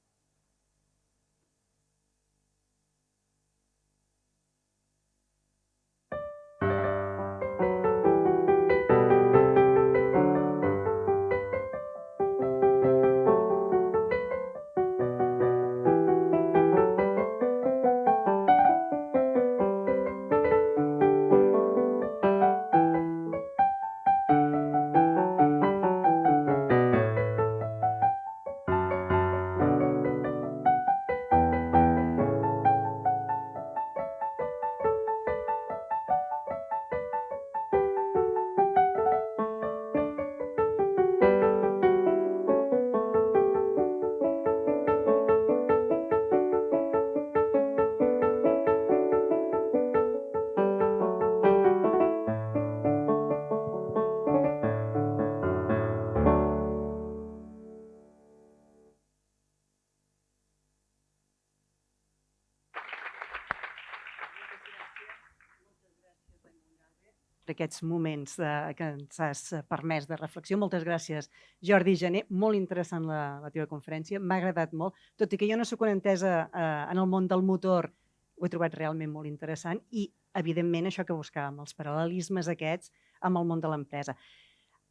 per aquests moments que ens has permès de reflexió. Moltes gràcies, Jordi Jané. Molt interessant la teva conferència, m'ha agradat molt. Tot i que jo no soc una entesa en el món del motor, ho he trobat realment molt interessant i, evidentment, això que buscàvem, els paral·lelismes aquests amb el món de l'empresa.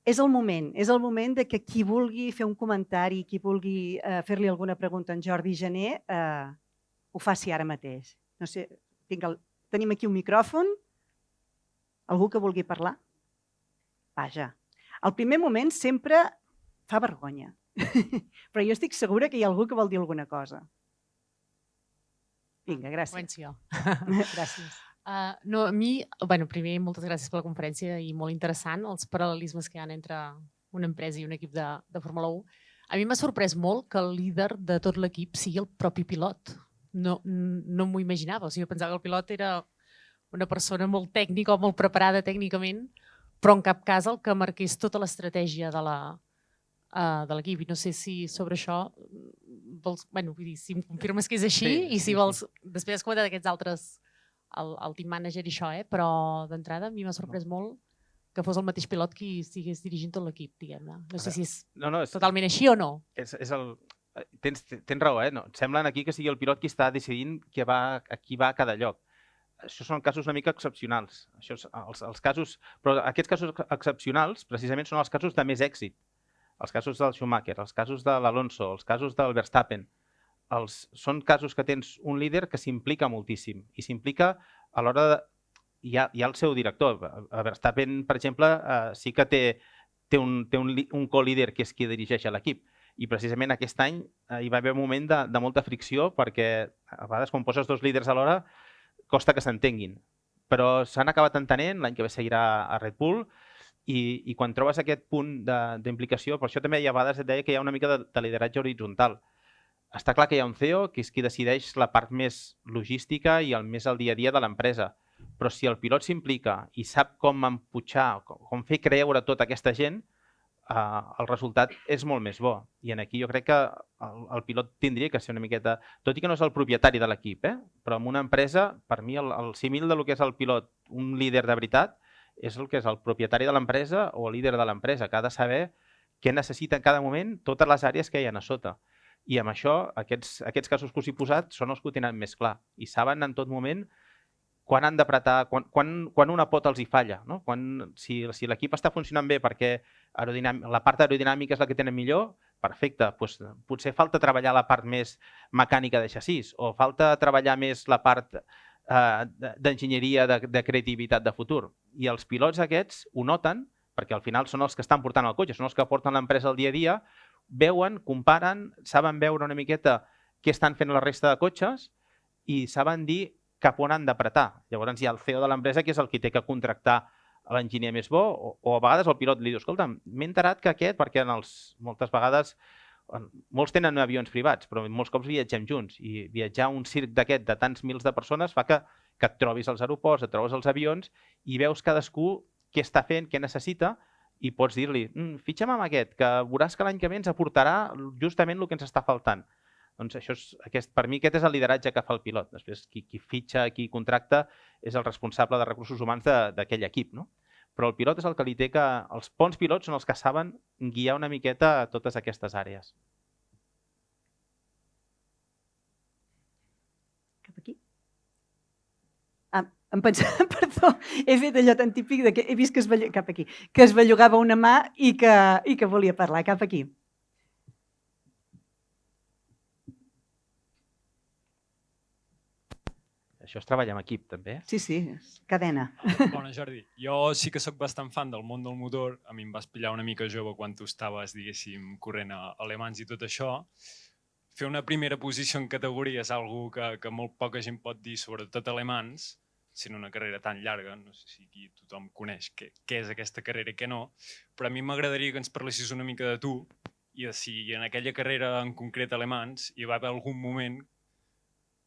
És el moment de que qui vulgui fer un comentari, qui vulgui fer-li alguna pregunta a en Jordi Jané, ho faci ara mateix. No sé, tenim aquí un micròfon. Algú que vulgui parlar? Vaja. El primer moment sempre fa vergonya, però jo estic segura que hi ha algú que vol dir alguna cosa. Vinga, gràcies. Començo jo. Gràcies. No, a mi, primer, moltes gràcies per la conferència i molt interessant, els paral·lelismes que hi ha entre una empresa i un equip de Fórmula 1. A mi m'ha sorprès molt que el líder de tot l'equip sigui el propi pilot. No m'ho imaginava. O sigui, jo pensava que el pilot era una persona molt tècnica o molt preparada tècnicament, però en cap cas el que marqués tota l'estratègia de l'equip. I no sé si sobre això vols, vull dir, si em confirmes que és així i si vols, després has comentat aquests altres, el team manager i això, però d'entrada a mi m'ha sorprès molt que fos el mateix pilot qui estigués dirigint tot l'equip, diguem-ne. No sé si és totalment així o no. Tens raó, no? Et sembla aquí que sigui el pilot qui està decidint qui va a cada lloc. Això són casos una mica excepcionals. Però aquests casos excepcionals precisament són els casos de més èxit. Els casos del Schumacher, els casos de l'Alonso, els casos del Verstappen. Són casos que tens un líder que s'implica moltíssim i s'implica a l'hora de... Hi ha el seu director. Verstappen, per exemple, sí que té un co-líder que és qui dirigeix l'equip. I precisament aquest any hi va haver un moment de molta fricció perquè a vegades quan poses dos líders alhora costa que s'entenguin. Però s'han acabat entenent, l'any que ve seguirà a Red Bull i quan trobes aquest punt d'implicació, per això també a vegades et deia que hi ha una mica de lideratge horitzontal. Està clar que hi ha un CEO que és qui decideix la part més logística i més al dia a dia de l'empresa. Però si el pilot s'implica i sap com emputxar, com fer creure tota aquesta gent, el resultat és molt més bo. I aquí jo crec que el pilot tindria que ser una miqueta... Tot i que no és el propietari de l'equip, però en una empresa, per mi, el símil del que és el pilot, un líder de veritat, és el que és el propietari de l'empresa o el líder de l'empresa, que ha de saber què necessita en cada moment totes les àrees que hi ha a sota. I amb això, aquests casos que us he posat són els que ho tenen més clar i saben en tot moment quan han d'apretar, quan una pota els hi falla. No? Si l'equip està funcionant bé perquè la part aerodinàmica és la que tenen millor, perfecte, doncs potser falta treballar la part més mecànica de xassís o falta treballar més la part d'enginyeria, de creativitat de futur. I els pilots aquests ho noten, perquè al final són els que estan portant el cotxe, són els que porten l'empresa al dia a dia, veuen, comparen, saben veure una miqueta què estan fent la resta de cotxes i saben dir cap on han d'apretar. Llavors hi ha el CEO de l'empresa que és el qui té que contractar l'enginyer més bo o a vegades el pilot li diu, escolta, m'he enterat que aquest, perquè moltes vegades, molts tenen avions privats, però molts cops viatgem junts i viatjar un circ d'aquest de tants mils de persones fa que et trobis als aeroports, et trobes als avions i veus cadascú què està fent, què necessita i pots dir-li, fitxa'm amb aquest, que veuràs que l'any que ve ens aportarà justament el que ens està faltant. Doncs per mi aquest és el lideratge que fa el pilot. Després qui fitxa, qui contracta és el responsable de recursos humans d'aquell equip. No? Però el pilot és el que li té que... Els bons pilots són els que saben guiar una miqueta totes aquestes àrees. Cap aquí? Em pensava, perdó, he fet allò tan típic que he vist que es bellugava una mà i que volia parlar. Cap aquí. Això es treballa en equip, també? Sí, és cadena. Bona, Jordi. Jo sí que sóc bastant fan del món del motor. A mi em vas pillar una mica jove quan tu estaves, diguéssim, corrent a Le Mans i tot això. Fer una primera posició en categoria és una que molt poca gent pot dir, sobretot a Le Mans, sent una carrera tan llarga. No sé si aquí tothom coneix què és aquesta carrera i què no, però a mi m'agradaria que ens parlessis una mica de tu i de si en aquella carrera en concret a Le Mans hi va haver algun moment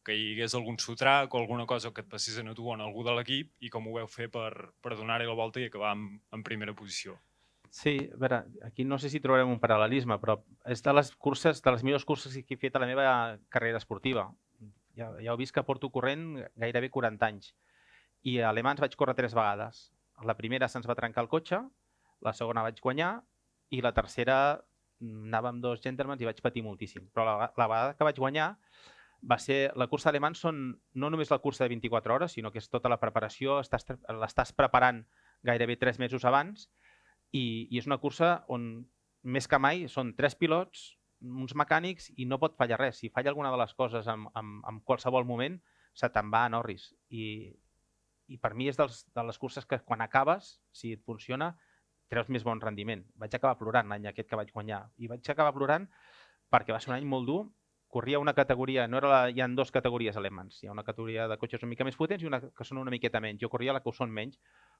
que hi hagués algun sotrac o alguna cosa que et passés a tu o a algú de l'equip i com ho veu fer per donar-hi la volta i acabar en primera posició. Sí, a veure, aquí no sé si trobarem un paral·lelisme, però és de les millors curses que he fet a la meva carrera esportiva. Ja heu vist que porto corrent gairebé 40 anys i a Le Mans vaig córrer 3 vegades La primera se'ns va trencar el cotxe, la segona vaig guanyar i la tercera anàvem 2 gentlemans i vaig patir moltíssim. Però la vegada que vaig guanyar va ser... La cursa d'Alemans són no només la cursa de 24 hores, sinó que és tota la preparació, l'estàs preparant gairebé 3 mesos abans i és una cursa on més que mai són 3 pilots, uns mecànics i no pot fallar res. Si falla alguna de les coses en qualsevol moment, se te'n va a Norris. I per mi és de les curses que quan acabes, si et funciona, treus més bon rendiment. Vaig acabar plorant l'any aquest que vaig guanyar. I vaig acabar plorant perquè va ser un any molt dur. Corria una categoria, hi ha 2 categories alemans. Hi ha una categoria de cotxes una mica més potents i una que són una miqueta menys. Jo corria la que ho són menys,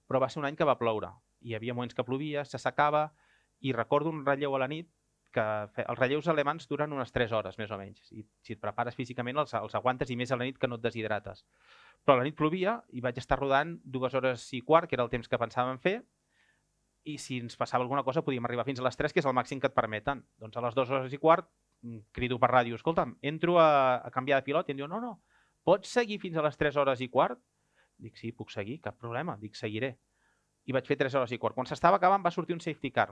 però va ser un any que va ploure. Hi havia moments que plovia, s'assecava i recordo un relleu a la nit que els relleus alemans duren unes 3 hores, més o menys. I si et prepares físicament els aguantes i més a la nit que no et deshidrates. Però a la nit plovia i vaig estar rodant 2 hores i quart, que era el temps que pensàvem fer, i si ens passava alguna cosa podíem arribar fins a les 3, que és el màxim que et permeten. Doncs a les 2 hores i quart crido per ràdio, escolta'm, entro a canviar de pilot i em diu, no, pots seguir fins a les 3 hores i quart? Dic, sí, puc seguir, cap problema, dic, seguiré. I vaig fer 3 hores i quart. Quan s'estava acabant va sortir un safety car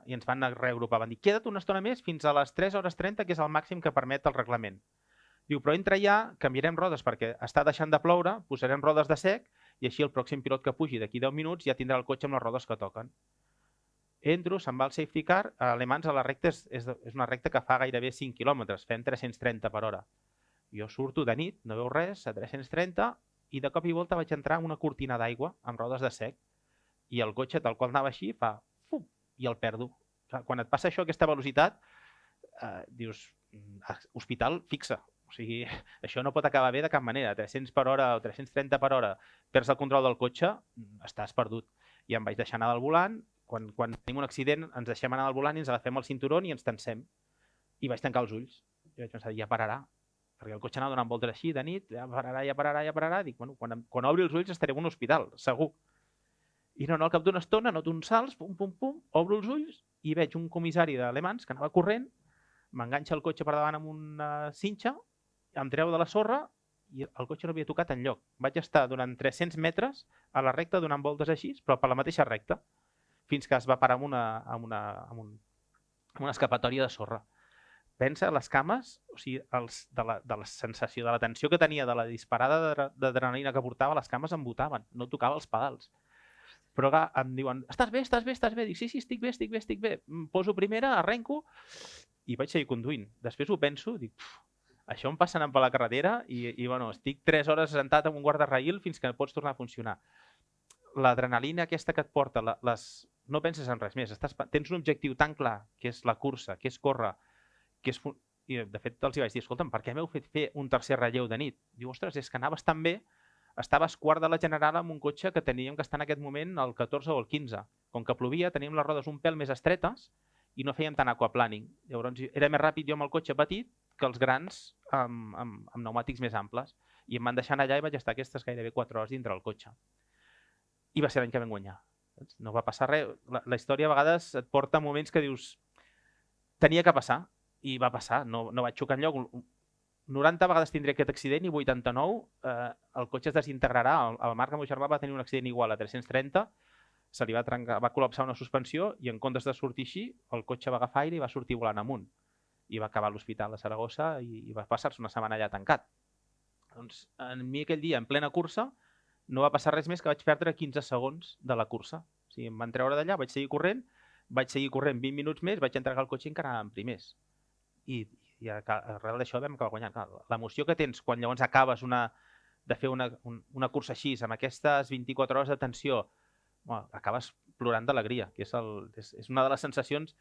i ens van reagrupar. Van dir, queda't una estona més fins a les 3 hores 30, que és el màxim que permet el reglament. Diu, però entra ja, canviarem rodes perquè està deixant de ploure, posarem rodes de sec i així el pròxim pilot que pugi d'aquí 10 minuts ja tindrà el cotxe amb les rodes que toquen. Entro, se'n va el safety car, a Alemans a la recta és una recta que fa gairebé 5 quilòmetres, fem 330 per hora. Jo surto de nit, no veu res, a 330 i de cop i volta vaig entrar en una cortina d'aigua amb rodes de sec i el cotxe tal qual anava així fa fum, i el perdo. Quan et passa això a aquesta velocitat, dius, hospital fixa. O sigui, això no pot acabar bé de cap manera. 300 per hora o 330 per hora, perds el control del cotxe, estàs perdut. I em vaig deixar anar del volant. Quan tenim un accident, ens deixem anar del volant i ens agafem el cinturó i ens tensem. I vaig tancar els ulls. I vaig pensar, ja pararà. Perquè el cotxe anava donant voltes així de nit, ja pararà. Dic, bueno, quan obri els ulls estaré en un hospital, segur. I no, al cap d'una estona noto uns salts, pum, pum, pum, obro els ulls i veig un comissari d'Alemans que anava corrent, m'enganxa el cotxe per davant amb una cinxa, em treu de la sorra i el cotxe no havia tocat enlloc. Vaig estar durant 300 metres a la recta donant voltes així, però per la mateixa recta, fins que es va parar amb una escapatòria de sorra. Pensa les cames, o sigui, de la sensació, de la tensió que tenia, de la disparada d'adrenalina que portava, les cames em botaven, no tocava els pedals. Però em diuen, estàs bé? Dic, sí, estic bé. Em poso primera, arrenco i vaig seguir conduint. Després ho penso, dic, això em passa anant per la carretera i bueno, estic 3 hores sentat en un guardarraïl fins que pots tornar a funcionar. L'adrenalina aquesta que et porta, no penses en res més, tens un objectiu tan clar, que és la cursa, que és córrer, i de fet els hi vaig dir, escolta'm, per què m'heu fet fer un tercer relleu de nit? Diu, ostres, és que anaves tan bé, estaves quart de la general amb un cotxe que teníem que estar en aquest moment al 14 o al 15. Com que plovia, teníem les rodes un pèl més estretes i no fèiem tant aquaplaning. Llavors era més ràpid jo amb el cotxe petit que els grans amb pneumàtics més amples. I em van deixar allà i vaig estar aquestes gairebé 4 hores dintre el cotxe. I va ser l'any que vam guanyar. No va passar res. La història a vegades et porta a moments que dius tenia que passar i va passar. No vaig xocar enlloc. 90 vegades tindré aquest accident i 89 el cotxe es desintegrarà. El Marc, el meu germà, va tenir un accident igual a 330, se li va trencar, va col·lapsar una suspensió i en comptes de sortir així, el cotxe va agafar aire i va sortir volant amunt. I va acabar a l'hospital de Saragossa i va passar-se una setmana allà tancat. Doncs a mi aquell dia, en plena cursa, no va passar res més que vaig perdre 15 segons de la cursa. O sigui, em van treure d'allà, vaig seguir corrent 20 minuts més, vaig entregar el cotxe i encara anàvem primers. I arrel d'això vam acabar guanyant. L'emoció que tens quan llavors acabes de fer una cursa així, amb aquestes 24 hores de tensió, acabes plorant d'alegria, que és una de les sensacions.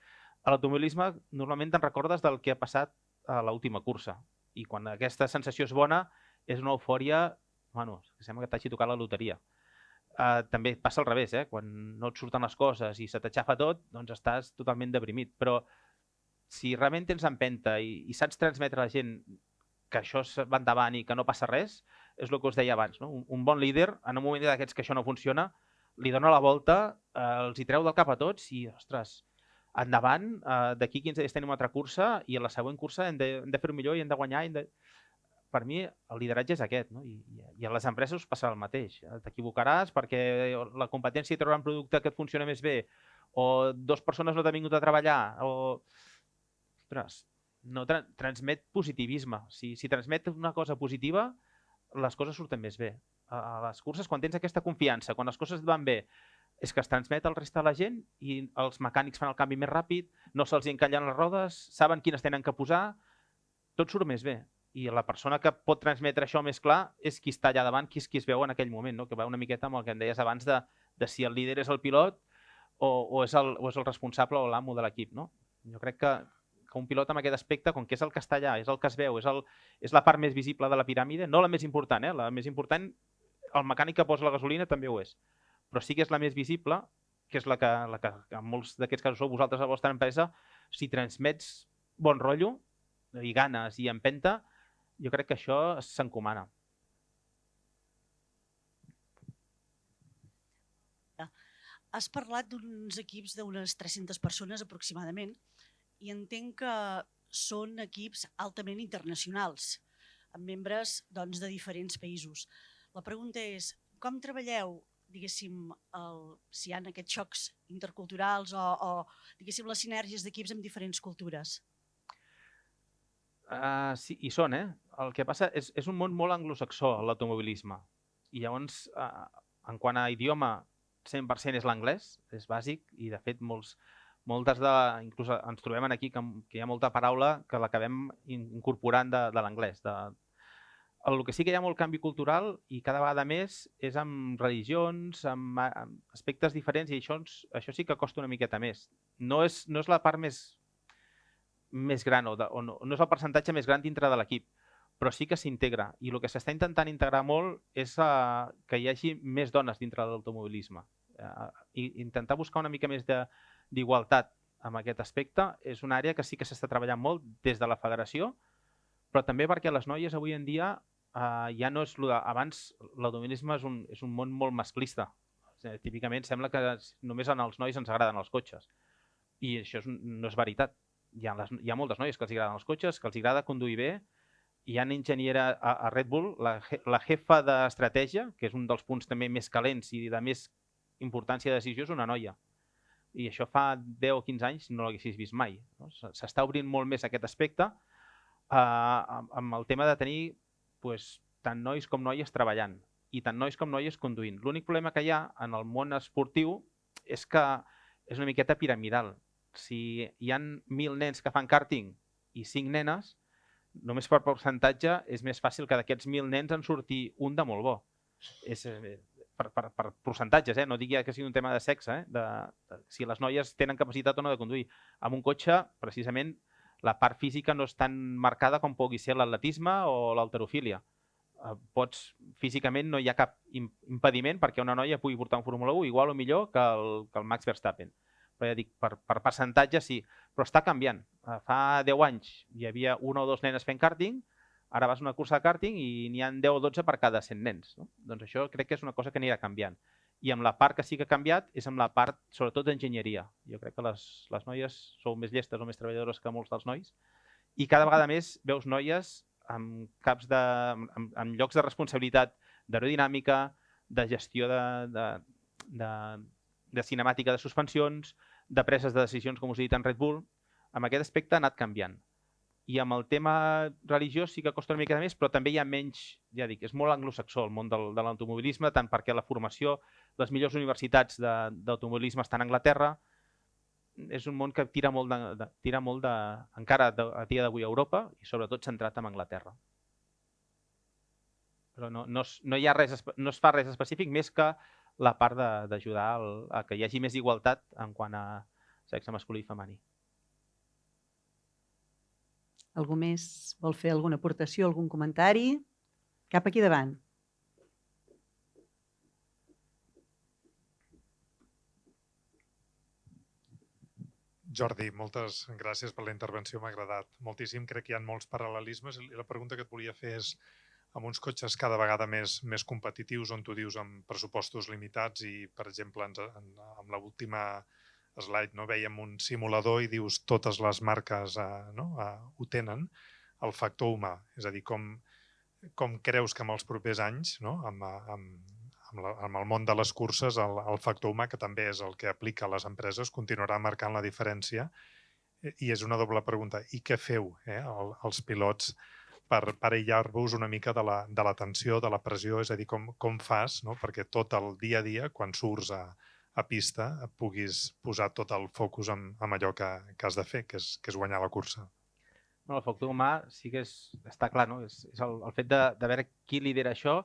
A l'automobilisme normalment te'n recordes del que ha passat a l'última cursa. I quan aquesta sensació és bona, és una eufòria, que sembla que t'hagi tocat la loteria. També passa al revés, quan no et surten les coses i se t'aixafa tot, doncs estàs totalment deprimit. Però si realment tens empenta i saps transmetre a la gent que això va endavant i que no passa res, és el que us deia abans. Un bon líder, en un moment d'aquests que això no funciona, li dona la volta, els hi treu del cap a tots i, ostres, endavant, d'aquí 15 dies tenim una altra cursa i a la següent cursa hem de fer-ho millor i hem de guanyar. per mi el lideratge és aquest, no? I a les empreses us passarà el mateix. T'equivocaràs perquè la competència hi trobarà un producte que et funciona més bé, o 2 persones no t'han vingut a treballar, o... Ostres, no transmet positivisme. Si transmet una cosa positiva, les coses surten més bé. A les curses, quan tens aquesta confiança, quan les coses et van bé, és que es transmet al resta de la gent i els mecànics fan el canvi més ràpid, no se'ls encallen les rodes, saben quines tenen que posar, tot surt més bé. I la persona que pot transmetre això més clar és qui està allà davant, qui es veu en aquell moment, no? Que va una miqueta amb el que em deies abans de si el líder és el pilot o és el responsable o l'amo de l'equip. No? Jo crec que un pilot amb aquest aspecte, com que és el que està allà, és el que es veu, és la part més visible de la piràmide, no la més important, la més important, el mecànic que posa la gasolina també ho és, però sí que és la més visible, que és la que en molts d'aquests casos sou vosaltres a la vostra empresa, si transmets bon rotllo i ganes i empenta, jo crec que això s'encomana. Has parlat d'uns equips d'unes 300 persones aproximadament i entenc que són equips altament internacionals, amb membres doncs, de diferents països. La pregunta és, com treballeu, diguéssim, si hi ha aquests xocs interculturals o diguéssim, les sinergies d'equips amb diferents cultures? Sí, hi són, El que passa és un món molt anglosaxó, l'automobilisme. I llavors, en quant a idioma, 100% és l'anglès, és bàsic, i de fet inclús ens trobem aquí que hi ha molta paraula que l'acabem incorporant de l'anglès. El que sí que hi ha molt canvi cultural i cada vegada més és amb religions, amb aspectes diferents, i això sí que costa una miqueta més. No és la part més gran o no és el percentatge més gran dintre de l'equip, però sí que s'integra. I el que s'està intentant integrar molt és que hi hagi més dones dintre de l'automobilisme. I intentar buscar una mica més d'igualtat en aquest aspecte és una àrea que sí que s'està treballant molt des de la federació, però també perquè les noies avui en dia ja no és... Abans l'automobilisme és un món molt masclista. Típicament sembla que només als nois ens agraden els cotxes. I això no és veritat. Hi ha moltes noies que els agraden els cotxes, que els agrada conduir bé. Hi ha enginyera a Red Bull, la jefa d'estratègia, que és un dels punts també més calents i de més importància de decisió, és una noia. I això fa 10 o 15 anys no l'haguessis vist mai. S'està obrint molt més aquest aspecte amb el tema de tenir tant nois com noies treballant i tant nois com noies conduint. L'únic problema que hi ha en el món esportiu és que és una miqueta piramidal. Si hi ha 1.000 nens que fan kàrting i 5 nenes, només per percentatge és més fàcil que d'aquests 1.000 nens en surti un de molt bo. Per percentatges, no digui que sigui un tema de sexe, si les noies tenen capacitat o no de conduir. Amb un cotxe, precisament, la part física no és tan marcada com pugui ser l'atletisme o l'halterofília. Físicament no hi ha cap impediment perquè una noia pugui portar un Fórmula 1 igual o millor que el Max Verstappen. Però ja dic, per percentatge sí, però està canviant. Fa 10 anys hi havia 1 o 2 nenes fent kàrting, ara vas a una cursa de kàrting i n'hi ha 10 o 12 per cada 100 nens. Doncs això crec que és una cosa que anirà canviant. I amb la part que sí que ha canviat és amb la part, sobretot, d'enginyeria. Jo crec que les noies sou més llestes o més treballadores que molts dels nois i cada vegada més veus noies amb llocs de responsabilitat d'aerodinàmica, de gestió de cinemàtica de suspensions, de preses de decisions, com us he dit, en Red Bull. Amb aquest aspecte ha anat canviant. I amb el tema religiós sí que costa una mica més, però també hi ha menys, ja dic, és molt anglosaxó el món de l'automobilisme, tant perquè la formació, les millors universitats d'automobilisme estan a Anglaterra, és un món que tira molt encara a dia d'avui a Europa i sobretot centrat en Anglaterra. Però no es fa res específic més que la part d'ajudar a que hi hagi més igualtat en quant a sexe masculí i femení. Algú més vol fer alguna aportació, algun comentari? Cap aquí davant. Jordi, moltes gràcies per la intervenció, m'ha agradat moltíssim. Crec que hi ha molts paral·lelismes i la pregunta que et volia fer és amb uns cotxes cada vegada més competitius, on tu dius amb pressupostos limitats i, per exemple, amb l'última slide veiem un simulador i dius totes les marques ho tenen, el factor humà. És a dir, com com creus que en els propers anys, no? amb el món de les curses, el factor humà, que també és el que aplica a les empreses, continuarà marcant la diferència. I és una doble pregunta. I què feu, els pilots, per aïllar-vos una mica de la tensió, de la pressió? És a dir, com fas, no? Perquè tot el dia a dia, quan surts a pista, puguis posar tot el focus en allò que has de fer, que és guanyar la cursa. No, el factor humà sí que està clar, no? És el fet de veure qui lidera això,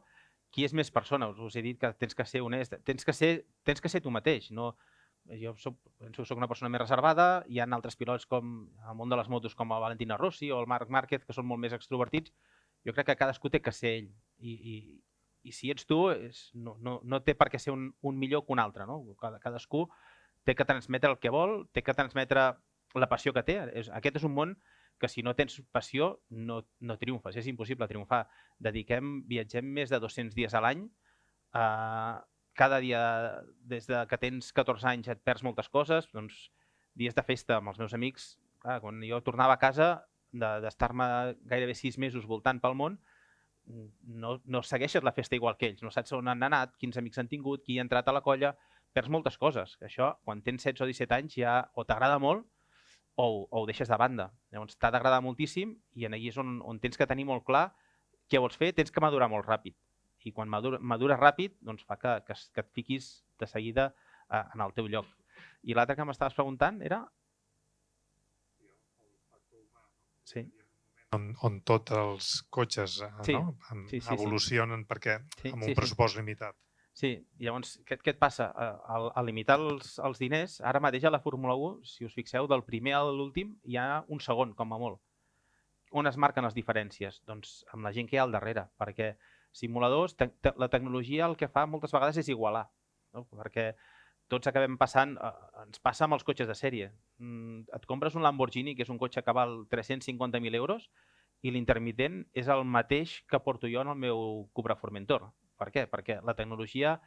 qui és més persona. Us he dit que tens que ser honest, tens que ser tu mateix. No? Jo penso que soc una persona més reservada, hi ha altres pilots com al món de les motos com el Valentino Rossi o el Marc Márquez que són molt més extrovertits. Jo crec que cadascú té que ser ell i si ets tu no té per què ser un millor que un altre. No? Cadascú té que transmetre el que vol, té que transmetre la passió que té. Aquest és un món que si no tens passió no triomfes, és impossible triomfar. Viatgem més de 200 dies a l'any, cada dia des que tens 14 anys et perds moltes coses, doncs dies de festa amb els meus amics, quan jo tornava a casa d'estar-me gairebé 6 mesos voltant pel món, no segueixes la festa igual que ells, no saps on han anat, quins amics han tingut, qui ha entrat a la colla, perds moltes coses. Això, quan tens 16 o 17 anys, ja o t'agrada molt o ho deixes de banda. Llavors t'ha d'agradar moltíssim i allà és on tens que tenir molt clar què vols fer, tens que madurar molt ràpid. I quan madures ràpid doncs fa que et fiquis de seguida en el teu lloc. I l'altre que m'estaves preguntant era? Sí. On tots els cotxes evolucionen perquè amb un pressupost limitat. Sí, llavors què et passa? Al limitar els diners, ara mateix a la Fórmula 1, si us fixeu, del primer a l'últim hi ha un segon, com a molt. On es marquen les diferències? Doncs amb la gent que hi ha al darrere, perquè simuladors, la tecnologia el que fa moltes vegades és igualar, no? Perquè tots acabem passant, ens passa amb els cotxes de sèrie. Et compres un Lamborghini, que és un cotxe que val 350.000 euros, i l'intermitent és el mateix que porto jo en el meu Cupra Formentor. Per què? Perquè la tecnologia,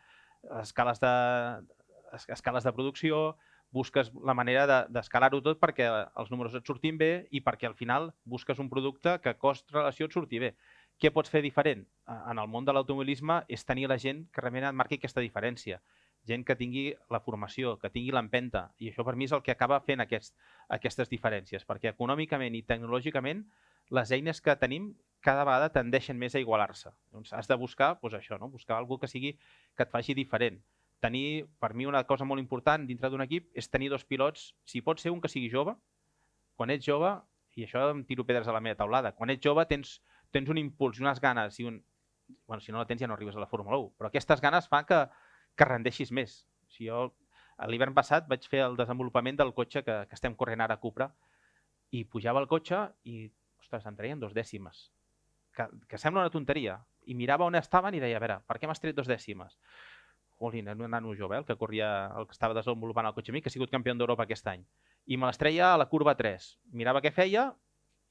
escales de producció, busques la manera d'escalar-ho tot perquè els números et surtin bé i perquè al final busques un producte que cost-relació et surti bé. Què pots fer diferent? En el món de l'automobilisme és tenir la gent que realment et marqui aquesta diferència. Gent que tingui la formació, que tingui l'empenta. I això per mi és el que acaba fent aquestes diferències, perquè econòmicament i tecnològicament les eines que tenim cada vegada tendeixen més a igualar-se. Doncs has de buscar això, buscar alguna que et faci diferent. Per mi una cosa molt important dintre d'un equip és tenir dos pilots, si pot ser un que sigui jove. Quan ets jove, i això em tiro pedres a la meva taulada, quan ets jove tens un impuls i unes ganes, si no la tens ja no arribes a la Fórmula 1, però aquestes ganes fan que rendeixis més. Jo l'hivern passat vaig fer el desenvolupament del cotxe que estem corrent ara a Cupra i pujava el cotxe i em treien 2 dècimes, que sembla una tonteria. I mirava on estaven i deia, a veure, per què m'has tret 2 dècimes? Jolín, era un nano jove, el que estava desenvolupant el cotxe a mi, que ha sigut campió d'Europa aquest any. I me les treia a la curva 3. Mirava què feia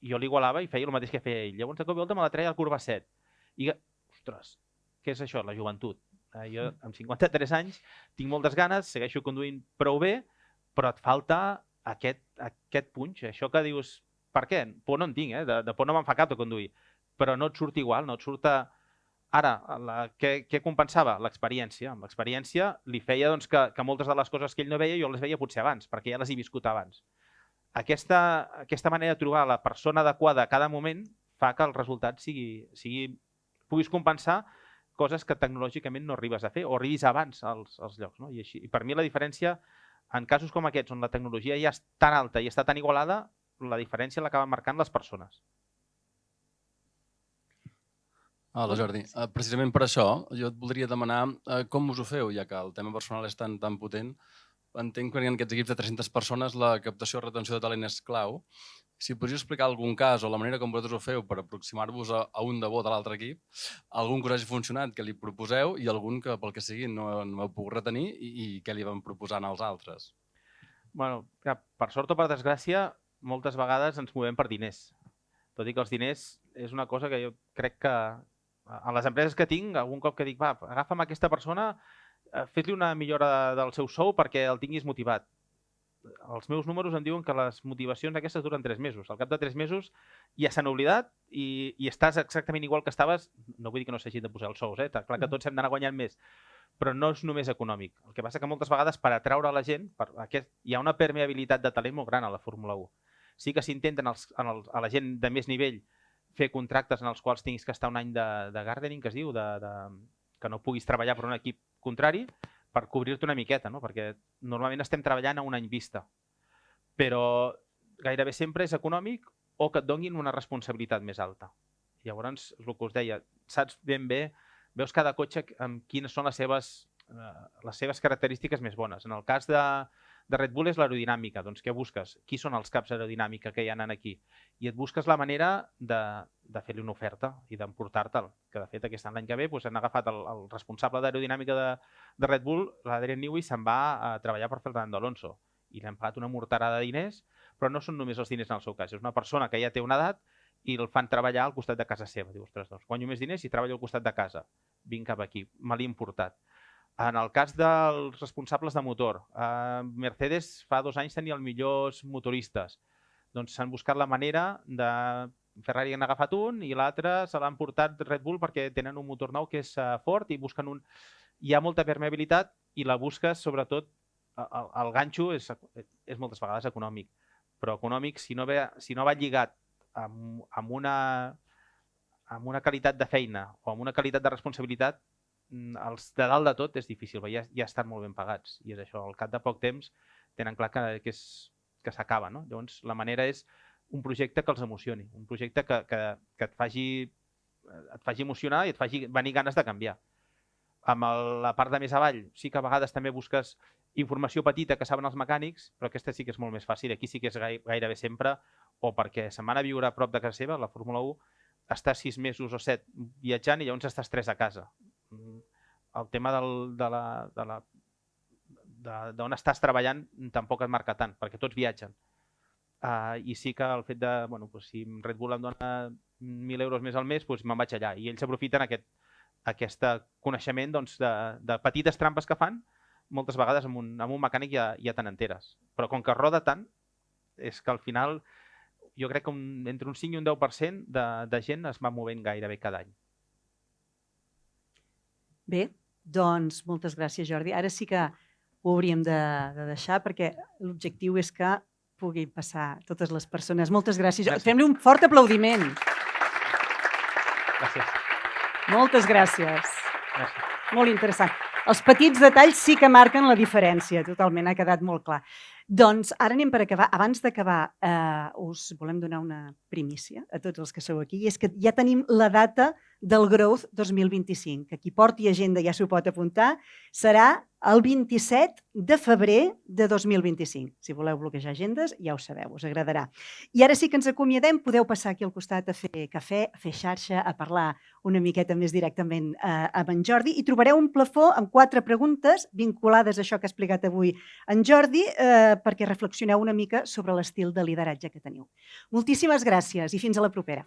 i jo l'igualava i feia el mateix que feia ell. Llavors, de cop i volta, me la treia a la curva 7. I, ostres, què és això? La joventut. Jo, amb 53 anys, tinc moltes ganes, segueixo conduint prou bé, però et falta aquest punx, això que dius, per què? Por no en tinc, de por no me'n fa cap de conduir, però no et surt igual, no et surt... Ara, què compensava? L'experiència. Amb l'experiència li feia que moltes de les coses que ell no veia jo les veia potser abans, perquè ja les he viscut abans. Aquesta manera de trobar la persona adequada a cada moment fa que el resultat puguis compensar coses que tecnològicament no arribes a fer o arribis abans als llocs. No? I per mi la diferència, en casos com aquests, on la tecnologia ja és tan alta i està tan igualada, la diferència l'acaben marcant les persones. Hola Jordi, precisament per això jo et voldria demanar com us ho feu, ja que el tema personal és tan potent. Entenc que en aquests equips de 300 persones la captació o retenció de talent és clau. Si podries explicar algun cas o la manera com vosaltres ho feu per aproximar-vos a un de bo de l'altre equip, algun que us hagi funcionat que li proposeu i algun que pel que sigui no heu pogut retenir i què li van proposant als altres. Per sort o per desgràcia, moltes vegades ens movem per diners. Tot i que els diners és una cosa que jo crec que a les empreses que tinc, algun cop que dic, va, agafa'm aquesta persona, fes-li una millora del seu sou perquè el tinguis motivat. els meus números em diuen que les motivacions aquestes duren 3 mesos. Al cap de 3 mesos ja s'han oblidat i estàs exactament igual que estaves. No vull dir que no s'hagin de posar els sous, clar que tots hem d'anar guanyant més, però no és només econòmic. El que passa que moltes vegades per atraure la gent, hi ha una permeabilitat de talent molt gran a la Fórmula 1. Sí que s'intenten a la gent de més nivell fer contractes en els quals tinguis que estar un any de gardening, que es diu, que no puguis treballar per un equip contrari, per cobrir-te una miqueta, no? Perquè normalment estem treballant a un any vista. Però gairebé sempre és econòmic o que et donin una responsabilitat més alta. Llavors, és el que us deia, saps ben bé, veus cada cotxe amb quines són les seves característiques més bones. En el cas de Red Bull és l'aerodinàmica. Doncs què busques? Qui són els caps aerodinàmica que hi ha aquí? I et busques la manera de fer-li una oferta i d'emportar-te'l. Que de fet aquest any l'any que ve han agafat el responsable d'aerodinàmica de Red Bull, l'Adrian Newey, se'n va a treballar per Fernando Alonso. I li han pagat una morterada de diners, però no són només els diners en el seu cas. És una persona que ja té una edat i el fan treballar al costat de casa seva. Diu, ostres, doncs guanyo més diners i treballo al costat de casa. Vinc cap aquí, me l'he importat. En el cas dels responsables de motor, Mercedes fa 2 anys tenia els millors motoristes. Doncs s'han buscat la manera de... Ferrari han agafat un i l'altre se l'han portat Red Bull perquè tenen un motor nou que és fort i busquen un... Hi ha molta permeabilitat i la busques, sobretot, el ganxo és moltes vegades econòmic. Però econòmic, si no va lligat amb una qualitat de feina o amb una qualitat de responsabilitat, els de dalt de tot és difícil, ja estan molt ben pagats. I és això, al cap de poc temps tenen clar que s'acaba. Llavors, la manera és un projecte que els emocioni, un projecte que et faci emocionar i et faci venir ganes de canviar. Amb la part de més avall, sí que a vegades també busques informació petita que saben els mecànics, però aquesta sí que és molt més fàcil. Aquí sí que és gairebé sempre, o perquè se'n van a viure a prop de casa seva, la Fórmula 1, estàs 6 mesos o 7 viatjant i llavors estàs 3 a casa. El tema d'on estàs treballant tampoc et marca tant, perquè tots viatgen. I sí que el fet de, si Red Bull em dona 1.000 euros més al mes, me'n vaig allà. I ells aprofiten aquest coneixement de petites trampes que fan, moltes vegades amb un mecànic ja te n'enteres. Però com que roda tant, és que al final jo crec que entre un 5 i un 10% de gent es va movent gairebé cada any. Bé, doncs moltes gràcies, Jordi. Ara sí que ho hauríem de deixar perquè l'objectiu és que puguin passar totes les persones. Moltes gràcies. Fem-li un fort aplaudiment. Gràcies. Moltes gràcies. Gràcies. Molt interessant. Els petits detalls sí que marquen la diferència, totalment, ha quedat molt clar. Doncs ara anem per acabar. Abans d'acabar, us volem donar una primícia a tots els que sou aquí, i és que ja tenim la data del Growth 2025, que qui porti agenda ja s'ho pot apuntar, serà el 27 de febrer de 2025. Si voleu bloquejar agendes, ja ho sabeu, us agradarà. I ara sí que ens acomiadem, podeu passar aquí al costat a fer cafè, a fer xarxa, a parlar una miqueta més directament amb en Jordi, i trobareu un plafó amb 4 preguntes vinculades a això que ha explicat avui en Jordi, perquè reflexioneu una mica sobre l'estil de lideratge que teniu. Moltíssimes gràcies i fins a la propera.